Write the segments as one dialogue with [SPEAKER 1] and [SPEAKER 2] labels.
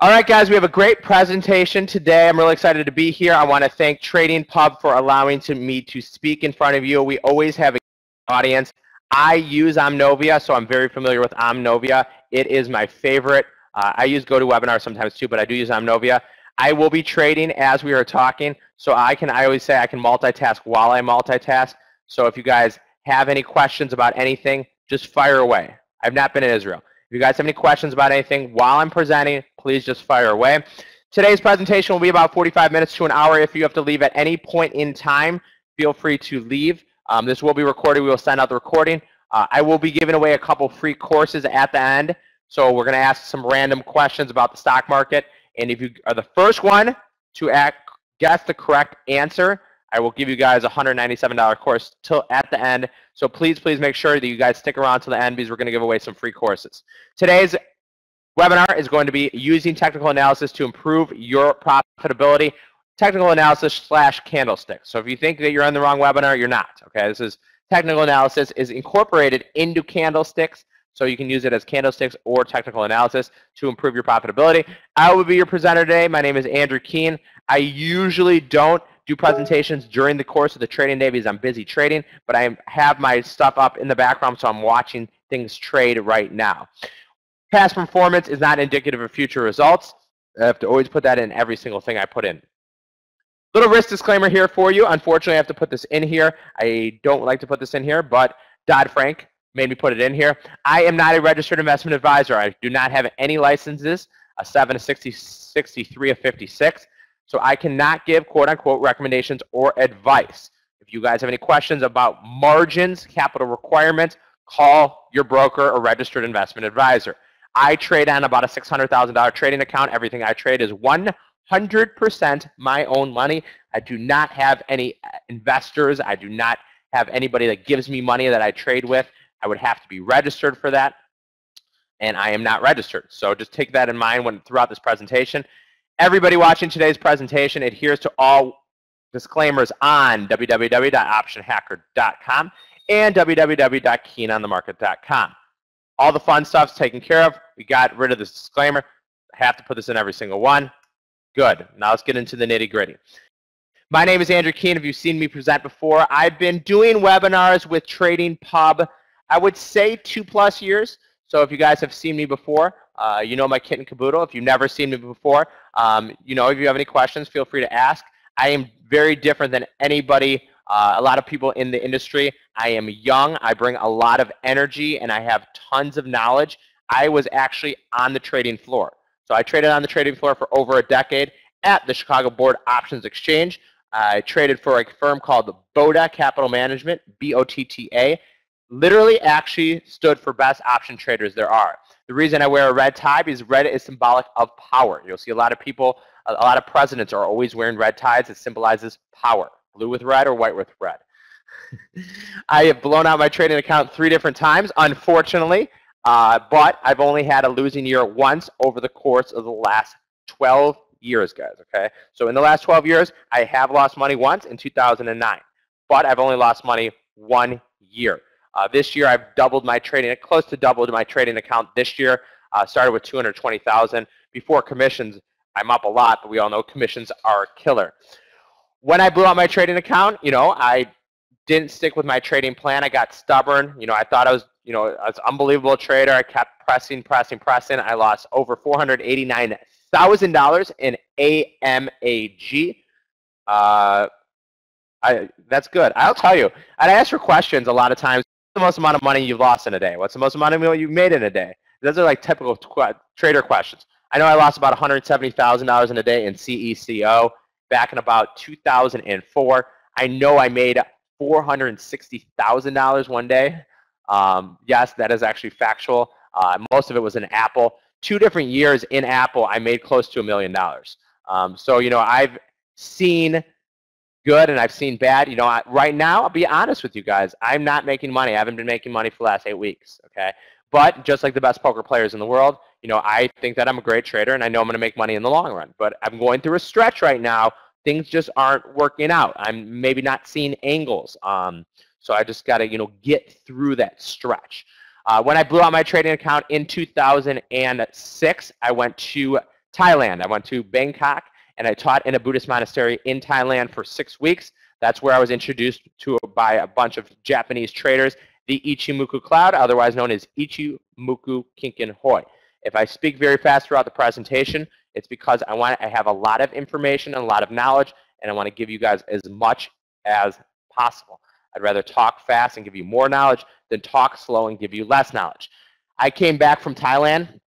[SPEAKER 1] All right, guys, we have a great presentation today. I'm really excited to be here. I want to thank Trading Pub for allowing me to speak in front of you. We always have an audience. I use Omnovia, so I'm very familiar with Omnovia. It is my favorite. I use GoToWebinar sometimes too, but I do use Omnovia. I will be trading as we are talking, so I always say I can multitask while I multitask. So if you guys have any questions about anything, just fire away. I've not been in Israel. If you guys have any questions about anything while I'm presenting, please just fire away. Today's presentation will be about 45 minutes to an hour. If you have to leave at any point in time, feel free to leave. This will be recorded. We will send out the recording. I will be giving away a couple free courses at the end. So we're going to ask some random questions about the stock market. And if you are the first one to guess the correct answer, I will give you guys a $197 course till at the end. So please make sure that you guys stick around to the end because we're going to give away some free courses. Today's webinar is going to be using technical analysis to improve your profitability. Technical analysis / candlesticks. So if you think that you're on the wrong webinar, you're not. Okay, this is technical analysis is incorporated into candlesticks. So you can use it as candlesticks or technical analysis to improve your profitability. I will be your presenter today. My name is Andrew Keene. I usually don't do presentations during the course of the trading day because I'm busy trading, but I have my stuff up in the background, so I'm watching things trade right now. Past performance is not indicative of future results. I have to always put that in every single thing I put in. Little risk disclaimer here for you. Unfortunately, I have to put this in here. I don't like to put this in here, but Dodd-Frank made me put it in here. I am not a registered investment advisor. I do not have any licenses, a 7, a 60, 63, a 56. So I cannot give quote-unquote recommendations or advice. If you guys have any questions about margins, capital requirements, call your broker or registered investment advisor. I trade on about a $600,000 trading account. Everything I trade is 100% my own money. I do not have any investors. I do not have anybody that gives me money that I trade with. I would have to be registered for that, and I am not registered. So just take that in mind throughout this presentation. Everybody watching today's presentation adheres to all disclaimers on www.optionhacker.com and www.keenonthemarket.com. All the fun stuff's taken care of. We got rid of this disclaimer. I have to put this in every single one. Good. Now let's get into the nitty-gritty. My name is Andrew Keene. If you've seen me present before, I've been doing webinars with Trading Pub, I would say 2+ years. So if you guys have seen me before, you know my kit and caboodle. If you've never seen me before, you know, if you have any questions, feel free to ask. I am very different than anybody, a lot of people in the industry. I am young. I bring a lot of energy, and I have tons of knowledge. I was actually on the trading floor. So I traded on the trading floor for over a decade at the Chicago Board Options Exchange. I traded for a firm called BOTA Capital Management, BOTTA. Literally actually stood for best option traders there are. The reason I wear a red tie is red is symbolic of power. You'll see a lot of people, a lot of presidents are always wearing red ties. It symbolizes power. Blue with red or white with red. I have blown out my trading account 3 different times, unfortunately, but I've only had a losing year once over the course of the last 12 years, guys, okay? So in the last 12 years, I have lost money once in 2009, but I've only lost money 1 year. This year, I've doubled my trading, close to doubled my trading account this year. Started with 220,000. Before commissions, I'm up a lot, but we all know commissions are a killer. When I blew out my trading account, you know, I didn't stick with my trading plan. I got stubborn. You know, I thought I was, you know, I was an unbelievable trader. I kept pressing. I lost over $489,000 in AMAG. That's good. I'll tell you. And I ask for questions a lot of times. What's the most amount of money you've lost in a day? What's the most amount of money you've made in a day? Those are like typical trader questions. I know I lost about $170,000 in a day in CECO back in about 2004. I know I made $460,000 one day. Yes, that is actually factual. Most of it was in Apple. 2 different years in Apple, I made close to $1 million. So, you know, I've seen good and I've seen bad. You know, right now, I'll be honest with you guys, I'm not making money. I haven't been making money for the last 8 weeks, okay? But just like the best poker players in the world, you know, I think that I'm a great trader and I know I'm going to make money in the long run. But I'm going through a stretch right now. Things just aren't working out. I'm maybe not seeing angles. So I just got to, you know, get through that stretch. When I blew out my trading account in 2006, I went to Thailand. I went to Bangkok, and I taught in a Buddhist monastery in Thailand for 6 weeks. That's where I was introduced to by a bunch of Japanese traders, the Ichimoku cloud, otherwise known as Ichimoku Kinkin Hoi. If I speak very fast throughout the presentation, it's because I have a lot of information and a lot of knowledge, and I want to give you guys as much as possible. I'd rather talk fast and give you more knowledge than talk slow and give you less knowledge. I came back from Thailand.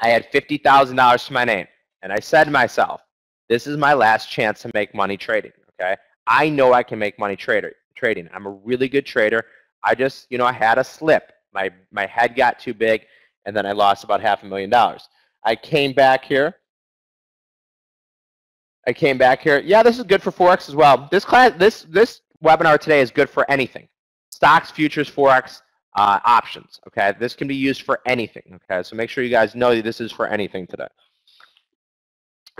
[SPEAKER 1] I had $50,000 to my name, and I said to myself, this is my last chance to make money trading, okay? I know I can make money trading. I'm a really good trader. I just, I had a slip. My head got too big, and then I lost about $500,000. I came back here. Yeah, this is good for Forex as well. This webinar today is good for anything. Stocks, futures, Forex, options, okay? This can be used for anything, okay? So make sure you guys know that this is for anything today.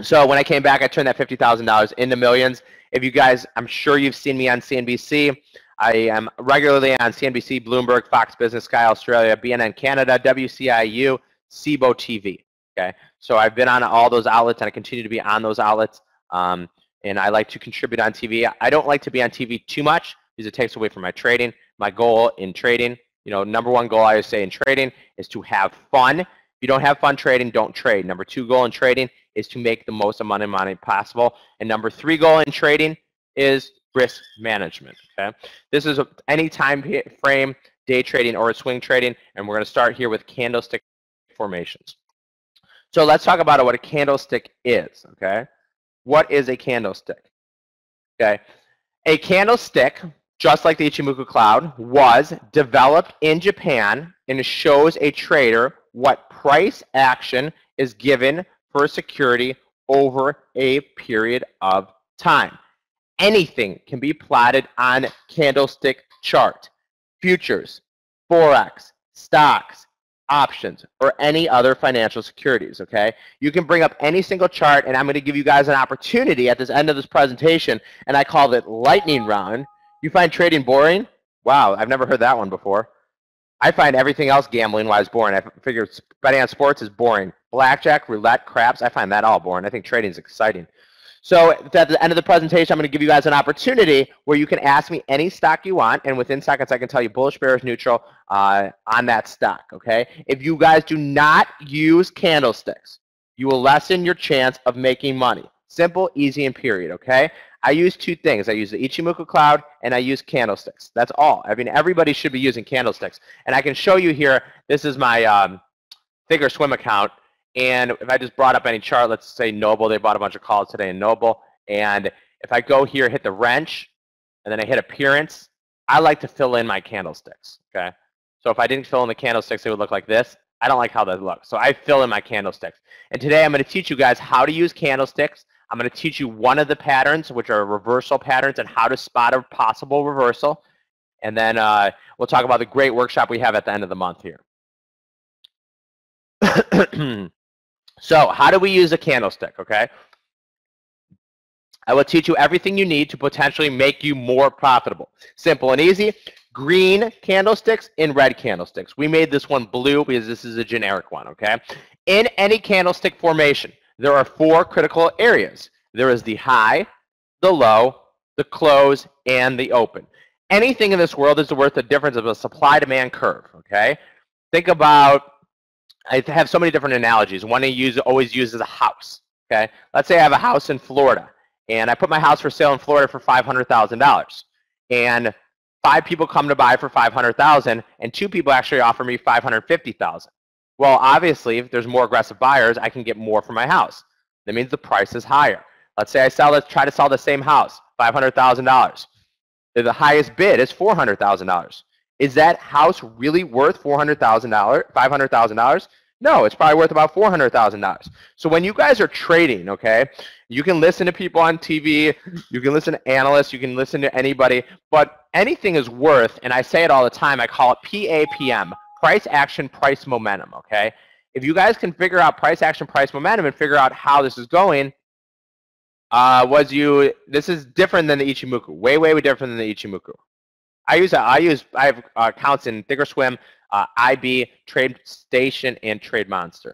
[SPEAKER 1] So when I came back, I turned that $50,000 into millions. If you guys, I'm sure you've seen me on CNBC. I am regularly on CNBC, Bloomberg, Fox Business, Sky Australia, BNN Canada, WCIU, SIBO TV, okay? So I've been on all those outlets, and I continue to be on those outlets. And I like to contribute on TV. I don't like to be on TV too much because it takes away from my trading. My goal in trading, number one goal I always say in trading is to have fun. If you don't have fun trading, don't trade. Number two goal in trading is to make the most amount of money possible. And number three goal in trading is risk management, okay? This is any time frame, day trading or swing trading, and we're going to start here with candlestick formations. So let's talk about what a candlestick is, okay? What is a candlestick? Okay, a candlestick, just like the Ichimoku cloud, was developed in Japan and shows a trader what price action is given for a security over a period of time. Anything can be plotted on candlestick chart. Futures, Forex, stocks, options, or any other financial securities, okay? You can bring up any single chart, and I'm going to give you guys an opportunity at this end of this presentation, and I called it lightning round. You find trading boring? Wow, I've never heard that one before. I find everything else gambling-wise boring. I figure betting on sports is boring. Blackjack, roulette, craps, I find that all boring. I think trading is exciting. So at the end of the presentation, I'm going to give you guys an opportunity where you can ask me any stock you want, and within seconds I can tell you bullish, bearish, neutral on that stock, okay? If you guys do not use candlesticks, you will lessen your chance of making money. Simple, easy, and period, okay? I use two things. I use the Ichimoku cloud, and I use candlesticks. That's all. I mean, everybody should be using candlesticks. And I can show you here, this is my Thinkorswim account. And if I just brought up any chart, let's say Noble, they bought a bunch of calls today in Noble. And if I go here, hit the wrench, and then I hit appearance, I like to fill in my candlesticks, okay? So if I didn't fill in the candlesticks, it would look like this. I don't like how that looks. So I fill in my candlesticks. And today I'm going to teach you guys how to use candlesticks. I'm going to teach you one of the patterns, which are reversal patterns, and how to spot a possible reversal. And then we'll talk about the great workshop we have at the end of the month here. So how do we use a candlestick, okay? I will teach you everything you need to potentially make you more profitable. Simple and easy. Green candlesticks and red candlesticks. We made this one blue because this is a generic one, okay? In any candlestick formation, there are four critical areas. There is the high, the low, the close, and the open. Anything in this world is worth the difference of a supply-demand curve, okay? Think about, I have so many different analogies. One I always use is a house, okay? Let's say I have a house in Florida, and I put my house for sale in Florida for $500,000. And 5 people come to buy for $500,000, and 2 people actually offer me $550,000. Well, obviously, if there's more aggressive buyers, I can get more for my house. That means the price is higher. Let's say I try to sell the same house, $500,000. The highest bid is $400,000. Is that house really worth $500,000? No, it's probably worth about $400,000. So when you guys are trading, okay, you can listen to people on TV, you can listen to analysts, you can listen to anybody, but anything is worth, and I say it all the time, I call it PAPM, price action, price momentum, okay? If you guys can figure out price action, price momentum and figure out how this is going, this is different than the Ichimoku, way different than the Ichimoku. I have accounts in Thinkorswim, IB, TradeStation, and TradeMonster.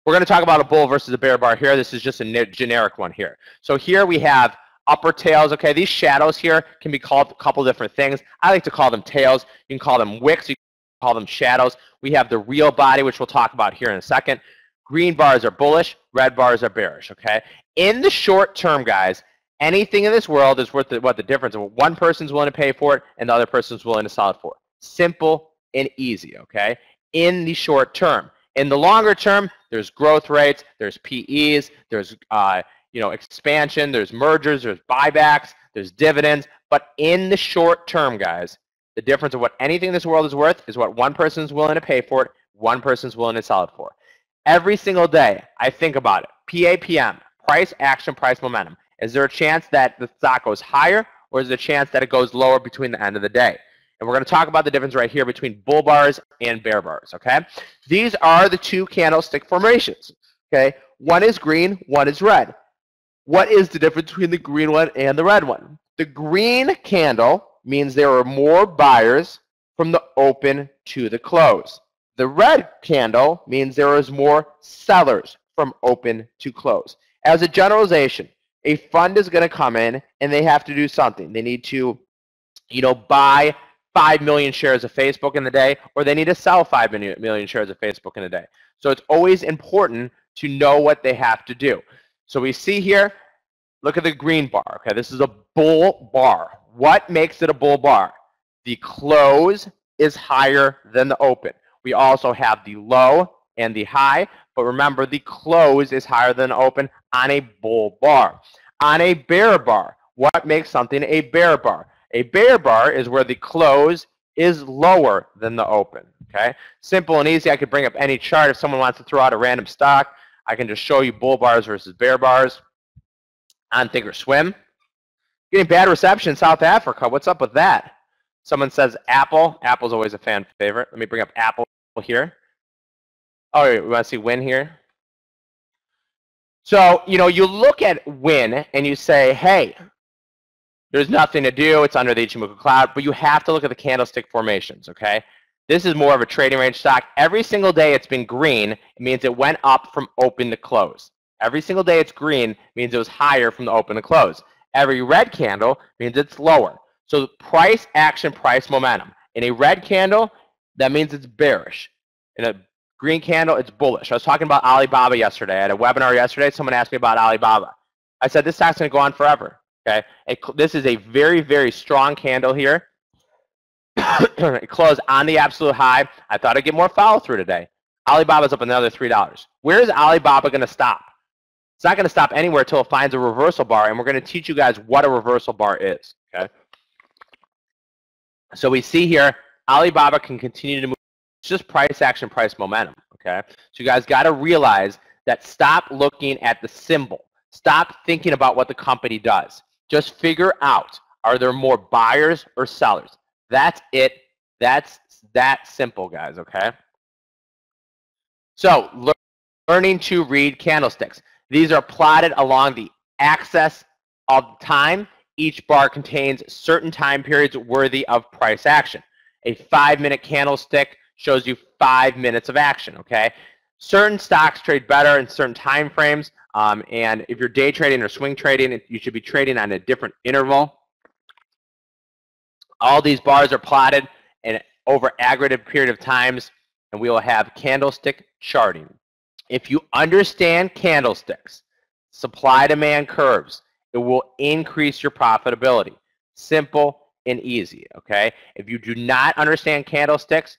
[SPEAKER 1] We're going to talk about a bull versus a bear bar here. This is just a generic one here. So here we have upper tails. Okay, these shadows here can be called a couple different things. I like to call them tails. You can call them wicks. You can call them shadows. We have the real body, which we'll talk about here in a second. Green bars are bullish. Red bars are bearish. Okay. In the short term, guys, anything in this world is worth what the difference of one person's willing to pay for it and the other person's willing to sell it for. Simple and easy. Okay. In the short term. In the longer term, there's growth rates, there's PEs, there's expansion, there's mergers, there's buybacks, there's dividends. But in the short term, guys, the difference of what anything in this world is worth is what one person's willing to pay for it, one person's willing to sell it for. Every single day, I think about it. PAPM, price, action, price, momentum. Is there a chance that the stock goes higher, or is there a chance that it goes lower between the end of the day? And we're going to talk about the difference right here between bull bars and bear bars, okay? These are the two candlestick formations, okay? One is green, one is red. What is the difference between the green one and the red one? The green candle means there are more buyers from the open to the close. The red candle means there is more sellers from open to close. As a generalization, a fund is going to come in and they have to do something. They need to, buy 5 million shares of Facebook in the day, or they need to sell 5 million shares of Facebook in a day. So it's always important to know what they have to do. So we see here, look at the green bar. Okay, this is a bull bar. What makes it a bull bar? The close is higher than the open. We also have the low and the high, but remember the close is higher than the open on a bull bar. On a bear bar, what makes something a bear bar? A bear bar is where the close is lower than the open. Okay, simple and easy. I could bring up any chart. If someone wants to throw out a random stock, I can just show you bull bars versus bear bars on Thinkorswim. Getting bad reception in South Africa. What's up with that? Someone says Apple. Apple's always a fan favorite. Let me bring up Apple here. Oh, we want to see Win here. So, you look at Win and you say, hey, there's nothing to do. It's under the Ichimoku cloud, but you have to look at the candlestick formations, okay? This is more of a trading range stock. Every single day it's been green. It means it went up from open to close. Every single day it's green means it was higher from the open to close. Every red candle means it's lower. So price, action, price, momentum. In a red candle, that means it's bearish. In a green candle, it's bullish. I was talking about Alibaba yesterday. I had a webinar yesterday. Someone asked me about Alibaba. I said, this stock's going to go on forever. Okay, this is a very, very strong candle here. It closed on the absolute high. I thought I'd get more follow through today. Alibaba's up another $3. Where is Alibaba going to stop? It's not going to stop anywhere until it finds a reversal bar, and we're going to teach you guys what a reversal bar is. Okay, so we see here Alibaba can continue to move. It's just price action, price momentum. Okay, so you guys got to realize that stop looking at the symbol. Stop thinking about what the company does. Just figure out, are there more buyers or sellers? That's it. That's that simple, guys, okay? So, learning to read candlesticks. These are plotted along the axis of time. Each bar contains certain time periods worthy of price action. A 5-minute candlestick shows you 5 minutes of action, okay? Certain stocks trade better in certain time frames. And if you're day trading or swing trading, you should be trading on a different interval. All these bars are plotted and over aggregate period of times, and we will have candlestick charting. If you understand candlesticks, supply-demand curves, it will increase your profitability. Simple and easy, okay? If you do not understand candlesticks,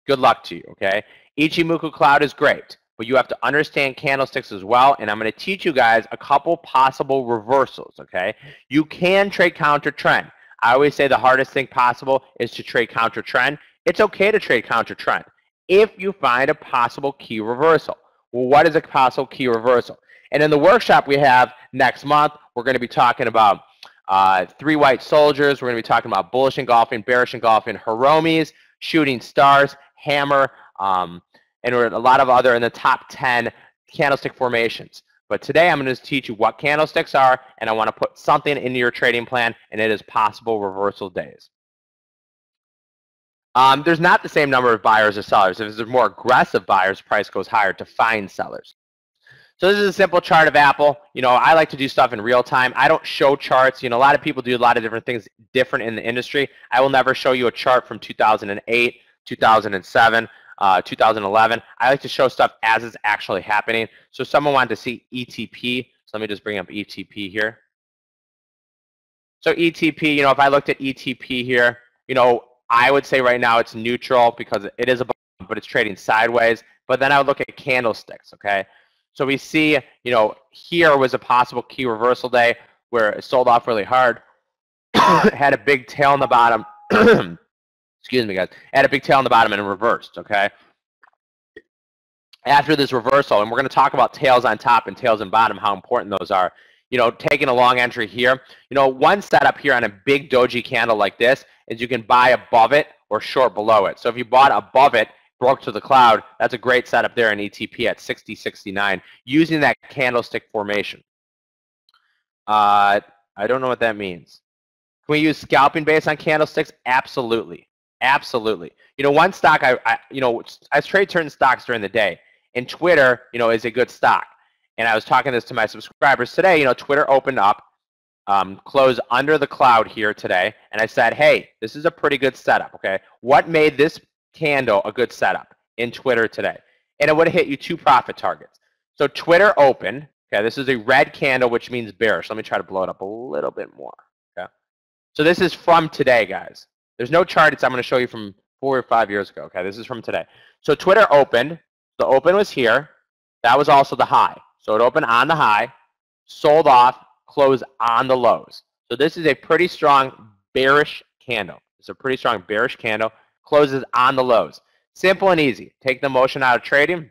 [SPEAKER 1] good luck to you, okay? Ichimoku cloud is great, but you have to understand candlesticks as well, and I'm going to teach you guys a couple possible reversals, okay? You can trade counter trend. I always say the hardest thing possible is to trade counter trend. It's okay to trade counter trend if you find a possible key reversal. Well, what is a possible key reversal? And in the workshop we have next month, we're going to be talking about 3 white soldiers. We're going to be talking about bullish engulfing, bearish engulfing, Hiromis, shooting stars, hammer, and a lot of other in the top 10 candlestick formations. But today I'm going to teach you what candlesticks are, and I want to put something into your trading plan, and it is possible reversal days. There's not the same number of buyers or sellers. If there's more aggressive buyers, price goes higher to find sellers. So this is a simple chart of Apple. I like to do stuff in real time. I don't show charts. A lot of people do a lot of different things different in the industry. I will never show you a chart from 2008, 2007, 2011. I like to show stuff as it's actually happening. So someone wanted to see ETP. So let me just bring up ETP here. So ETP, if I looked at ETP here, I would say right now it's neutral because it is above, but it's trading sideways. But then I would look at candlesticks, okay? So we see, here was a possible key reversal day where it sold off really hard, had a big tail on the bottom. Excuse me, guys. Had a big tail on the bottom and it reversed, okay? After this reversal, and we're going to talk about tails on top and tails on bottom, how important those are. Taking a long entry here. One setup here on a big doji candle like this is you can buy above it or short below it. So if you bought above it, broke to the cloud, that's a great setup there in ETP at 60.69 using that candlestick formation. I don't know what that means. Can we use scalping based on candlesticks? Absolutely. Absolutely. One stock I trade certain stocks during the day, and Twitter, is a good stock. And I was talking this to my subscribers today. Twitter opened up, closed under the cloud here today, and I said, hey, this is a pretty good setup, okay? What made this candle a good setup in Twitter today? And it would have hit you 2 profit targets. So Twitter opened, okay, this is a red candle, which means bearish. Let me try to blow it up a little bit more, okay? So this is from today, guys. There's no chart I'm going to show you from 4 or 5 years ago, okay? This is from today. So Twitter opened, the open was here. That was also the high. So it opened on the high, sold off, closed on the lows. So this is a pretty strong bearish candle. It's a pretty strong bearish candle. Closes on the lows. Simple and easy. Take the emotion out of trading.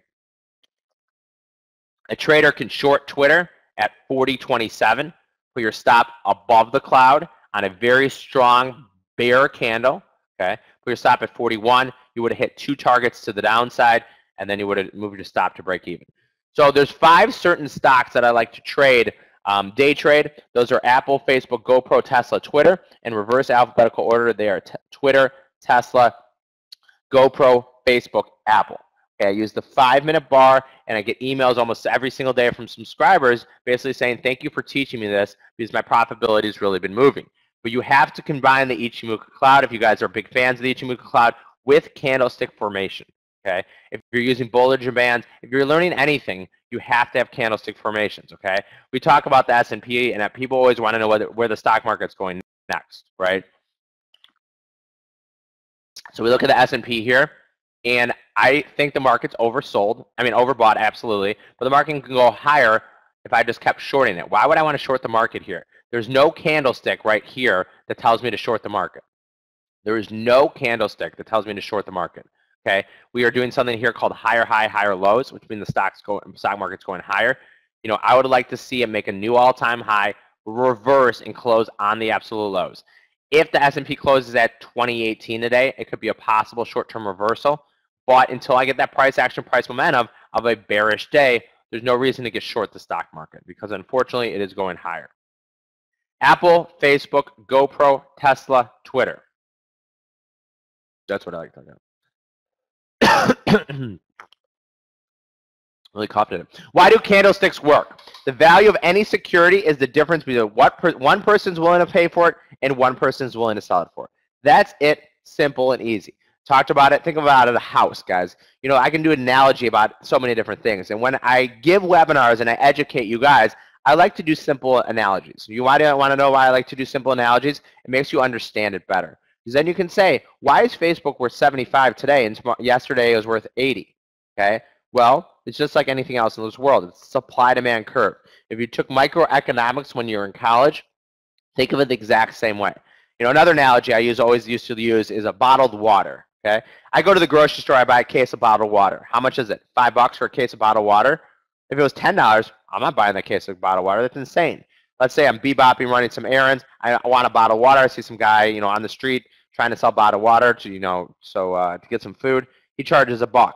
[SPEAKER 1] A trader can short Twitter at 40.27. Put your stop above the cloud on a very strong bear candle. Okay. Put your stop at 41. You would have hit 2 targets to the downside, and then you would have moved your stop to break even. So there's 5 certain stocks that I like to trade, day trade. Those are Apple, Facebook, GoPro, Tesla, Twitter. In reverse alphabetical order, they are Twitter, Tesla, GoPro, Facebook, Apple. Okay, I use the 5-minute bar, and I get emails almost every single day from subscribers basically saying, thank you for teaching me this because my profitability has really been moving. But you have to combine the Ichimoku Cloud, if you guys are big fans of the Ichimoku Cloud, with candlestick formation. Okay, if you're using Bollinger Bands, if you're learning anything, you have to have candlestick formations. Okay, we talk about the S&P, and people always want to know where the stock market's going next, right? So we look at the S&P here, and I think the market's oversold. I mean, overbought, absolutely. But the market can go higher if I just kept shorting it. Why would I want to short the market here? There's no candlestick right here that tells me to short the market. There is no candlestick that tells me to short the market. Okay, we are doing something here called higher high, higher lows, which means the stock market's going higher. I would like to see it make a new all-time high, reverse, and close on the absolute lows. If the S&P closes at 2018 today, it could be a possible short-term reversal. But until I get that price action, price momentum of a bearish day, there's no reason to get short the stock market because unfortunately it is going higher. Apple, Facebook, GoPro, Tesla, Twitter. That's what I like to talk about. Really confident. Why do candlesticks work? The value of any security is the difference between what one person's willing to pay for it and one person's willing to sell it for. That's it. Simple and easy. Talked about it. Think about it, a house, guys. I can do an analogy about so many different things. And when I give webinars and I educate you guys, I like to do simple analogies. You want to know why I like to do simple analogies? It makes you understand it better. Because then you can say, why is Facebook worth 75 today and yesterday it was worth 80? Okay? Well, it's just like anything else in this world. It's a supply-demand curve. If you took microeconomics when you were in college, think of it the exact same way. Another analogy I always used to use is a bottled water. Okay? I go to the grocery store, I buy a case of bottled water. How much is it? $5 for a case of bottled water? If it was $10, I'm not buying that case of bottled water. That's insane. Let's say I'm bebopping, running some errands. I want a bottle of water. I see some guy, on the street trying to sell bottled water to, to get some food. He charges $1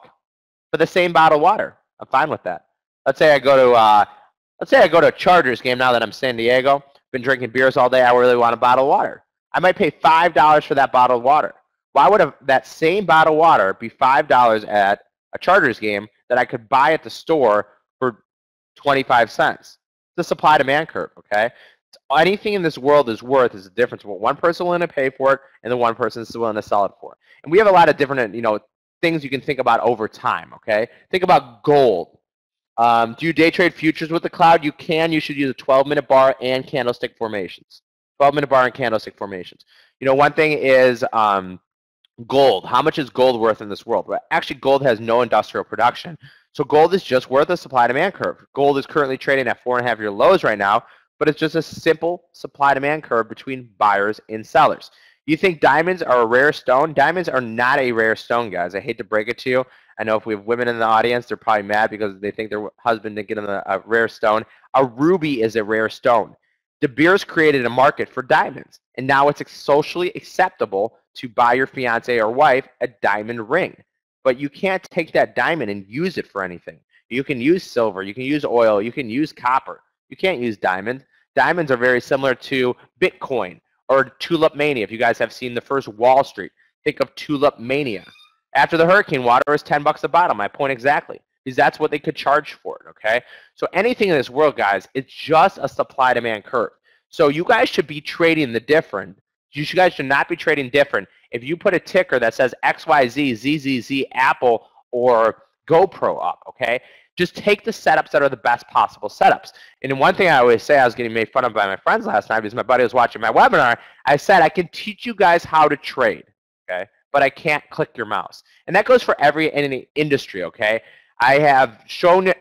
[SPEAKER 1] for the same bottle of water. I'm fine with that. Let's say I go to a Chargers game now that I'm in San Diego. Been drinking beers all day. I really want a bottle of water. I might pay $5 for that bottle of water. Why would that same bottle of water be $5 at a Chargers game that I could buy at the store for 25 cents? The supply-demand curve, okay? Anything in this world is worth is the difference of what one person is willing to pay for it and the one person is willing to sell it for. And we have a lot of different, things you can think about over time, okay? Think about gold. Do you day trade futures with the cloud? You can. You should use a 12-minute bar and candlestick formations. 12-minute bar and candlestick formations. One thing is gold. How much is gold worth in this world? Well, actually, gold has no industrial production. So gold is just worth a supply-demand curve. Gold is currently trading at 4.5-year lows right now, but it's just a simple supply-demand curve between buyers and sellers. You think diamonds are a rare stone? Diamonds are not a rare stone, guys. I hate to break it to you. I know if we have women in the audience, they're probably mad because they think their husband didn't get them a rare stone. A ruby is a rare stone. De Beers created a market for diamonds, and now it's socially acceptable to buy your fiance or wife a diamond ring. But you can't take that diamond and use it for anything. You can use silver, you can use oil, you can use copper. You can't use diamonds. Diamonds are very similar to Bitcoin or tulip mania. If you guys have seen the first Wall Street, think of tulip mania. After the hurricane, water was $10 a bottle. My point exactly. Because that's what they could charge for it, okay? So anything in this world, guys, it's just a supply-demand curve. So you guys should be trading the different. You guys should not be trading different. If you put a ticker that says XYZ, ZZZ, Apple, or GoPro up, okay? Just take the setups that are the best possible setups. And one thing I always say, I was getting made fun of by my friends last night because my buddy was watching my webinar. I said, I can teach you guys how to trade, okay? But I can't click your mouse. And that goes for any industry, okay? I have shown,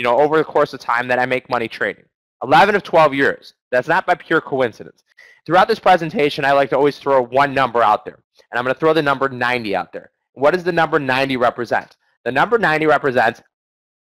[SPEAKER 1] over the course of time that I make money trading. 11 of 12 years. That's not by pure coincidence. Throughout this presentation, I like to always throw one number out there. And I'm going to throw the number 90 out there. What does the number 90 represent? The number 90 represents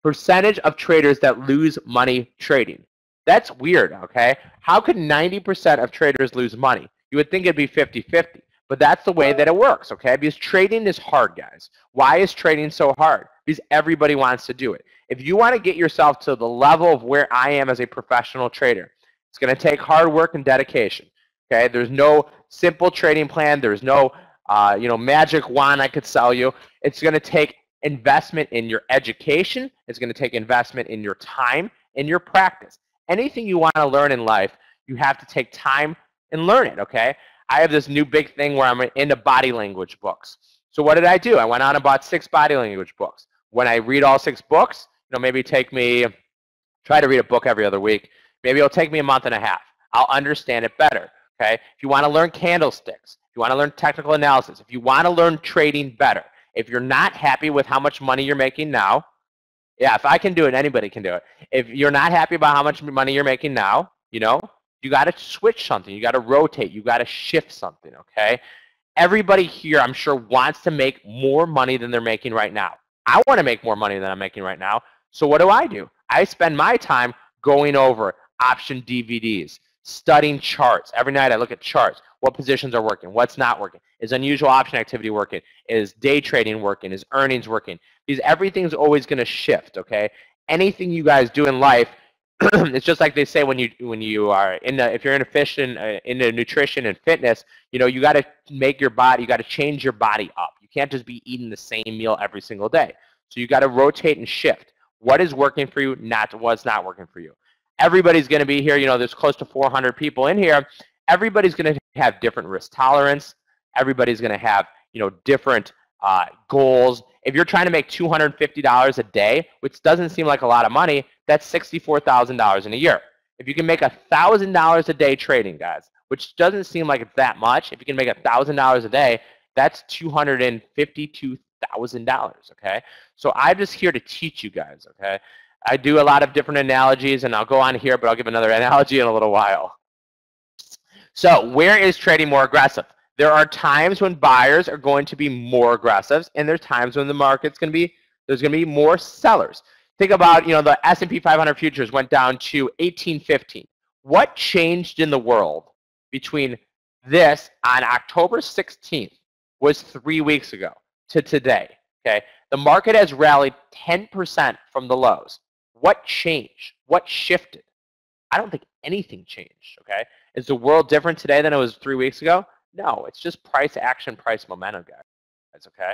[SPEAKER 1] percentage of traders that lose money trading. That's weird, okay? How could 90% of traders lose money? You would think it'd be 50-50, but that's the way that it works, okay? Because trading is hard, guys. Why is trading so hard? Because everybody wants to do it. If you want to get yourself to the level of where I am as a professional trader, it's going to take hard work and dedication, okay? There's no simple trading plan. There's no, magic wand I could sell you. It's going to take investment in your education. It's going to take investment in your time and your practice. Anything you want to learn in life, you have to take time and learn it, okay? I have this new big thing where I'm into body language books. So what did I do? I went out and bought 6 body language books. When I read all 6 books, maybe try to read a book every other week. Maybe it'll take me a month and a half. I'll understand it better, okay? If you want to learn candlesticks, if you want to learn technical analysis, if you want to learn trading better, if you're not happy with how much money you're making now, yeah, if I can do it, anybody can do it. If you're not happy about how much money you're making now, you got to switch something. You got to rotate. You got to shift something, okay? Everybody here, I'm sure, wants to make more money than they're making right now. I want to make more money than I'm making right now. So what do? I spend my time going over option DVDs, studying charts. Every night I look at charts. What positions are working? What's not working? Is unusual option activity working? Is day trading working? Is earnings working? Because everything's always going to shift, okay? Anything you guys do in life, it's just like they say when you are if you're into nutrition and fitness, you got to make your body, you got to change your body up. You can't just be eating the same meal every single day. So you got to rotate and shift. What is working for you, what's not working for you. Everybody's going to be here. There's close to 400 people in here. Everybody's going to have different risk tolerance. Everybody's going to have different goals. If you're trying to make $250 a day, which doesn't seem like a lot of money, that's $64,000 in a year. If you can make $1,000 a day trading, guys, which doesn't seem like it's that much, if you can make $1,000 a day, that's $252,000, okay? So I'm just here to teach you guys, okay? I do a lot of different analogies, and I'll go on here, but I'll give another analogy in a little while. So where is trading more aggressive? There are times when buyers are going to be more aggressive, and there's times when the market's going to be, there's going to be more sellers. Think about, the S&P 500 futures went down to 1815. What changed in the world between this on October 16th was 3 weeks ago to today, okay? The market has rallied 10% from the lows. What changed? What shifted? I don't think anything changed, okay? Is the world different today than it was 3 weeks ago? No, it's just price action, price momentum, guys, okay?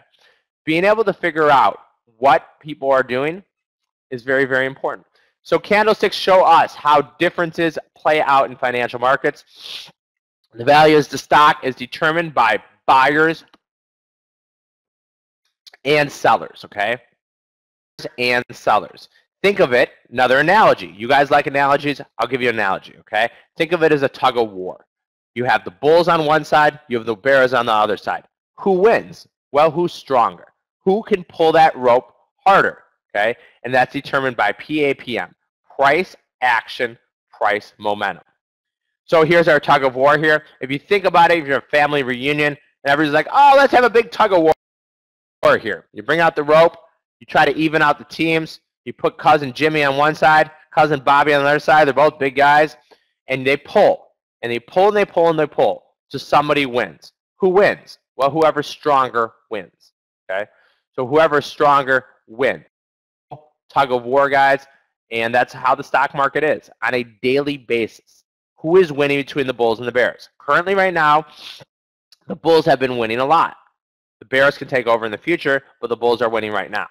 [SPEAKER 1] Being able to figure out what people are doing is very, very important. So candlesticks show us how differences play out in financial markets. The value of the stock is determined by buyers and sellers, okay? And sellers. Think of it, another analogy. You guys like analogies? I'll give you an analogy, okay? Think of it as a tug of war. You have the bulls on one side, you have the bears on the other side. Who wins? Well, who's stronger? Who can pull that rope harder, okay? And that's determined by PAPM, price, action, price, momentum. So here's our tug of war here. If you think about it, if you're a family reunion, and everybody's like, oh, let's have a big tug of war here. You bring out the rope, you try to even out the teams, you put cousin Jimmy on one side, cousin Bobby on the other side, they're both big guys, and they pull. And they pull and they pull and they pull. So somebody wins. Who wins? Well, whoever's stronger wins. Okay? So whoever's stronger wins. Tug of war, guys. And that's how the stock market is on a daily basis. Who is winning between the bulls and the bears? Currently, right now, the bulls have been winning a lot. The bears can take over in the future, but the bulls are winning right now.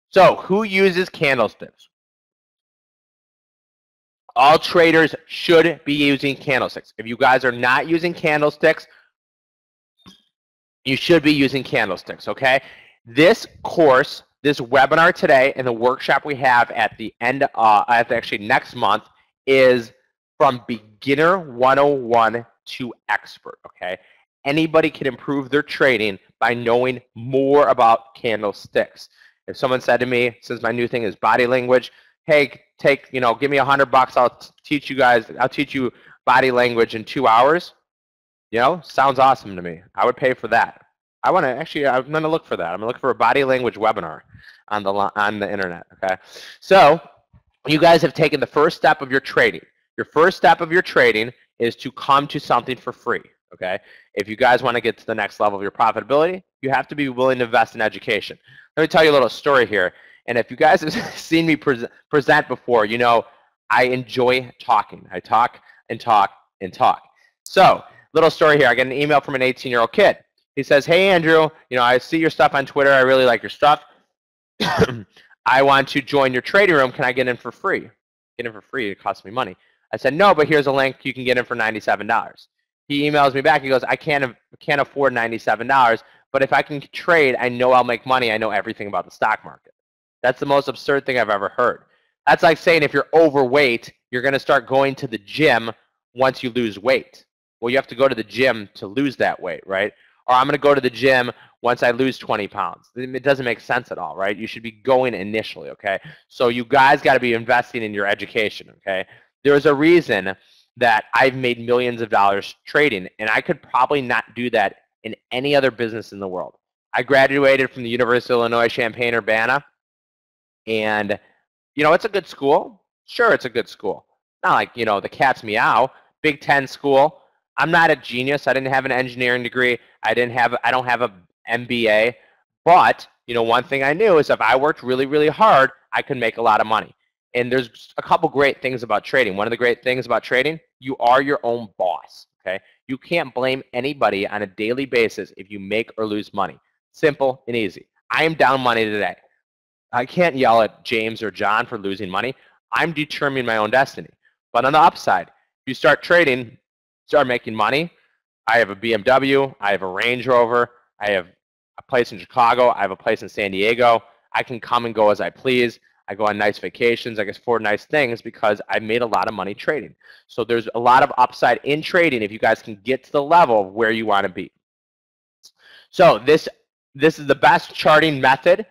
[SPEAKER 1] So who uses candlesticks? All traders should be using candlesticks. If you guys are not using candlesticks, you should be using candlesticks, okay? This course, this webinar today, and the workshop we have at the end, actually next month, is from beginner 101 to expert, okay? Anybody can improve their trading by knowing more about candlesticks. If someone said to me, since my new thing is body language, hey, give me $100, I'll teach you guys, I'll teach you body language in 2 hours. Sounds awesome to me. I would pay for that. I'm going to look for that. I'm going to look for a body language webinar on the internet, okay? So you guys have taken the first step of your trading. Your first step of your trading is to come to something for free, okay? If you guys want to get to the next level of your profitability, you have to be willing to invest in education. Let me tell you a little story here. And if you guys have seen me present before, I enjoy talking. I talk and talk and talk. So, little story here. I get an email from an 18-year-old kid. He says, hey, Andrew, I see your stuff on Twitter. I really like your stuff. I want to join your trading room. Can I get in for free? Get in for free. It costs me money. I said, no, but here's a link. You can get in for $97. He emails me back. He goes, I can't afford $97, but if I can trade, I know I'll make money. I know everything about the stock market. That's the most absurd thing I've ever heard. That's like saying if you're overweight, you're going to start going to the gym once you lose weight. Well, you have to go to the gym to lose that weight, right? Or I'm going to go to the gym once I lose 20 pounds. It doesn't make sense at all, right? You should be going initially, okay? So you guys got to be investing in your education, okay? There's a reason that I've made millions of dollars trading, and I could probably not do that in any other business in the world. I graduated from the University of Illinois Champaign-Urbana, and, it's a good school. Sure, it's a good school. Not like, the cat's meow. Big Ten school. I'm not a genius. I didn't have an engineering degree. I don't have a MBA. But, one thing I knew is if I worked really, really hard, I could make a lot of money. And there's a couple great things about trading. One of the great things about trading, you are your own boss, okay? You can't blame anybody on a daily basis if you make or lose money. Simple and easy. I am down money today. I can't yell at James or John for losing money. I'm determining my own destiny. But on the upside, if you start trading, start making money. I have a BMW. I have a Range Rover. I have a place in Chicago. I have a place in San Diego. I can come and go as I please. I go on nice vacations. I can afford nice things because I made a lot of money trading. So there's a lot of upside in trading if you guys can get to the level of where you want to be. So this is the best charting method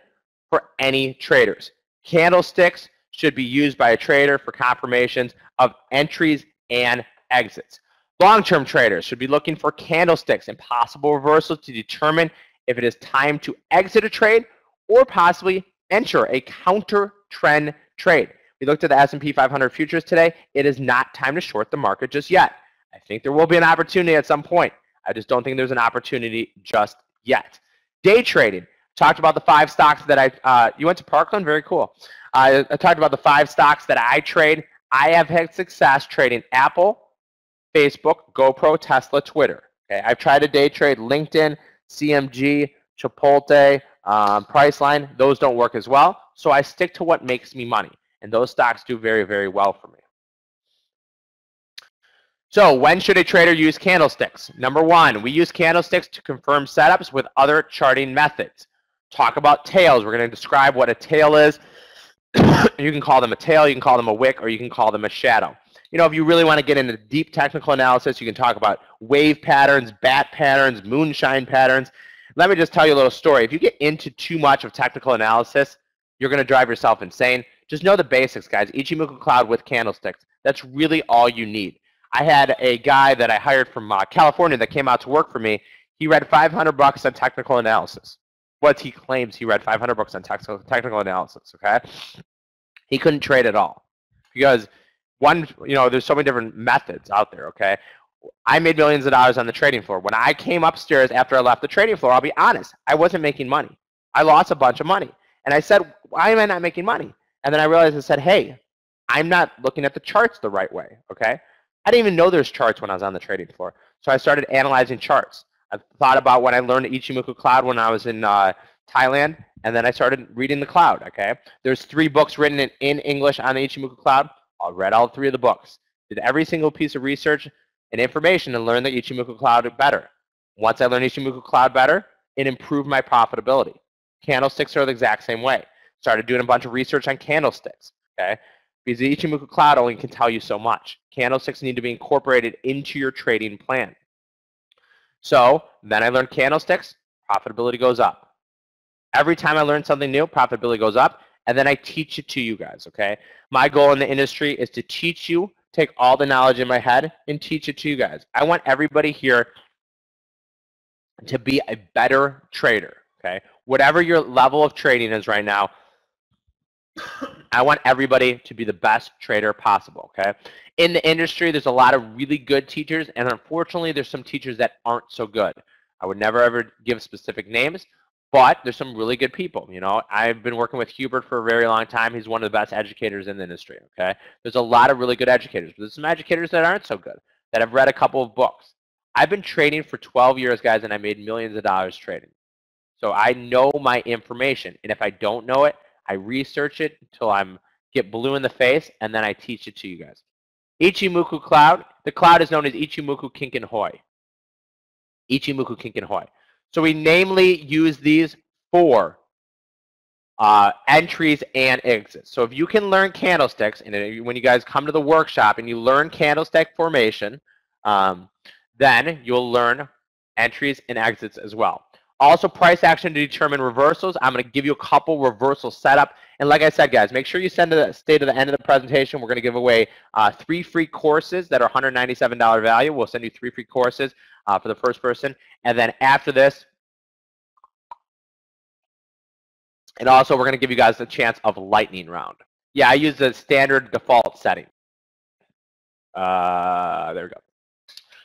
[SPEAKER 1] for any traders. Candlesticks should be used by a trader for confirmations of entries and exits. Long-term traders should be looking for candlesticks and possible reversals to determine if it is time to exit a trade or possibly enter a counter trend trade. We looked at the S&P 500 futures today. It is not time to short the market just yet. I think there will be an opportunity at some point. I just don't think there's an opportunity just yet. Day trading. Talked about the 5 stocks that you went to Parkland? Very cool. I talked about the 5 stocks that I trade. I have had success trading Apple, Facebook, GoPro, Tesla, Twitter. Okay, I've tried to day trade LinkedIn, CMG, Chipotle, Priceline. Those don't work as well. So I stick to what makes me money. And those stocks do very, very well for me. So when should a trader use candlesticks? Number one, we use candlesticks to confirm setups with other charting methods. Talk about tails. We're going to describe what a tail is. You can call them a tail, you can call them a wick, or you can call them a shadow. You know, if you really want to get into deep technical analysis, you can talk about wave patterns, bat patterns, moonshine patterns. Let me just tell you a little story. If you get into too much of technical analysis, you're going to drive yourself insane. Just know the basics, guys. Ichimoku cloud with candlesticks. That's really all you need. I had a guy that I hired from California that came out to work for me. He read 500 bucks on technical analysis. What he claims he read 500 books on technical analysis, okay? He couldn't trade at all because there's so many different methods out there, okay? I made millions of dollars on the trading floor. When I came upstairs after I left the trading floor, I'll be honest, I wasn't making money. I lost a bunch of money. And I said, why am I not making money? And then I realized I said, hey, I'm not looking at the charts the right way, okay? I didn't even know there's charts when I was on the trading floor. So I started analyzing charts. I thought about when I learned Ichimoku cloud when I was in Thailand, and then I started reading the cloud, okay? There's 3 books written in English on the Ichimoku cloud. I read all 3 of the books. Did every single piece of research and information and learned the Ichimoku cloud better. Once I learned Ichimoku cloud better, it improved my profitability. Candlesticks are the exact same way. Started doing a bunch of research on candlesticks, okay? Because the Ichimoku cloud only can tell you so much. Candlesticks need to be incorporated into your trading plan. So then I learned candlesticks, profitability goes up. Every time I learn something new, profitability goes up, and then I teach it to you guys, okay? My goal in the industry is to teach you, take all the knowledge in my head, and teach it to you guys. I want everybody here to be a better trader, okay? Whatever your level of trading is right now, I want everybody to be the best trader possible, okay? In the industry, there's a lot of really good teachers, and unfortunately, there's some teachers that aren't so good. I would never, ever give specific names, but there's some really good people, you know? I've been working with Hubert for a very long time. He's one of the best educators in the industry, okay? There's a lot of really good educators, but there's some educators that aren't so good, that have read a couple of books. I've been trading for 12 years, guys, and I made millions of dollars trading. So I know my information, and if I don't know it, I research it until I get blue in the face, and then I teach it to you guys. Ichimoku cloud. The cloud is known as Ichimoku Kinken Hoi. Ichimoku Kinken Hoi. So we namely use these for entries and exits. So if you can learn candlesticks, and when you guys come to the workshop and you learn candlestick formation, then you'll learn entries and exits as well. Also, price action to determine reversals. I'm going to give you a couple reversal setup. And like I said, guys, make sure you stay to the end of the presentation. We're going to give away 3 free courses that are $197 value. We'll send you 3 free courses for the first person. And then after this, and also we're going to give you guys the chance of lightning round. Yeah, I use the standard default setting. There we go.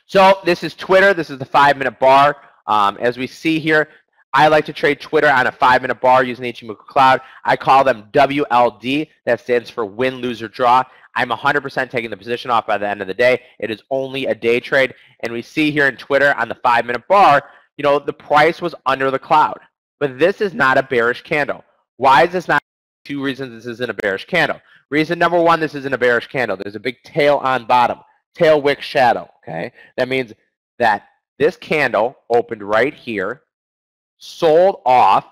[SPEAKER 1] So this is Twitter. This is the 5-minute bar. As we see here, I like to trade Twitter on a 5-minute bar using the Ichimoku cloud. I call them WLD. That stands for win, lose, or draw. I'm 100% taking the position off by the end of the day. It is only a day trade. And we see here in Twitter on the 5-minute bar, you know, the price was under the cloud. But this is not a bearish candle. Why is this not? 2 reasons this isn't a bearish candle. Reason number 1, this isn't a bearish candle. There's a big tail on bottom. Tail wick shadow, okay? That means that this candle opened right here, sold off,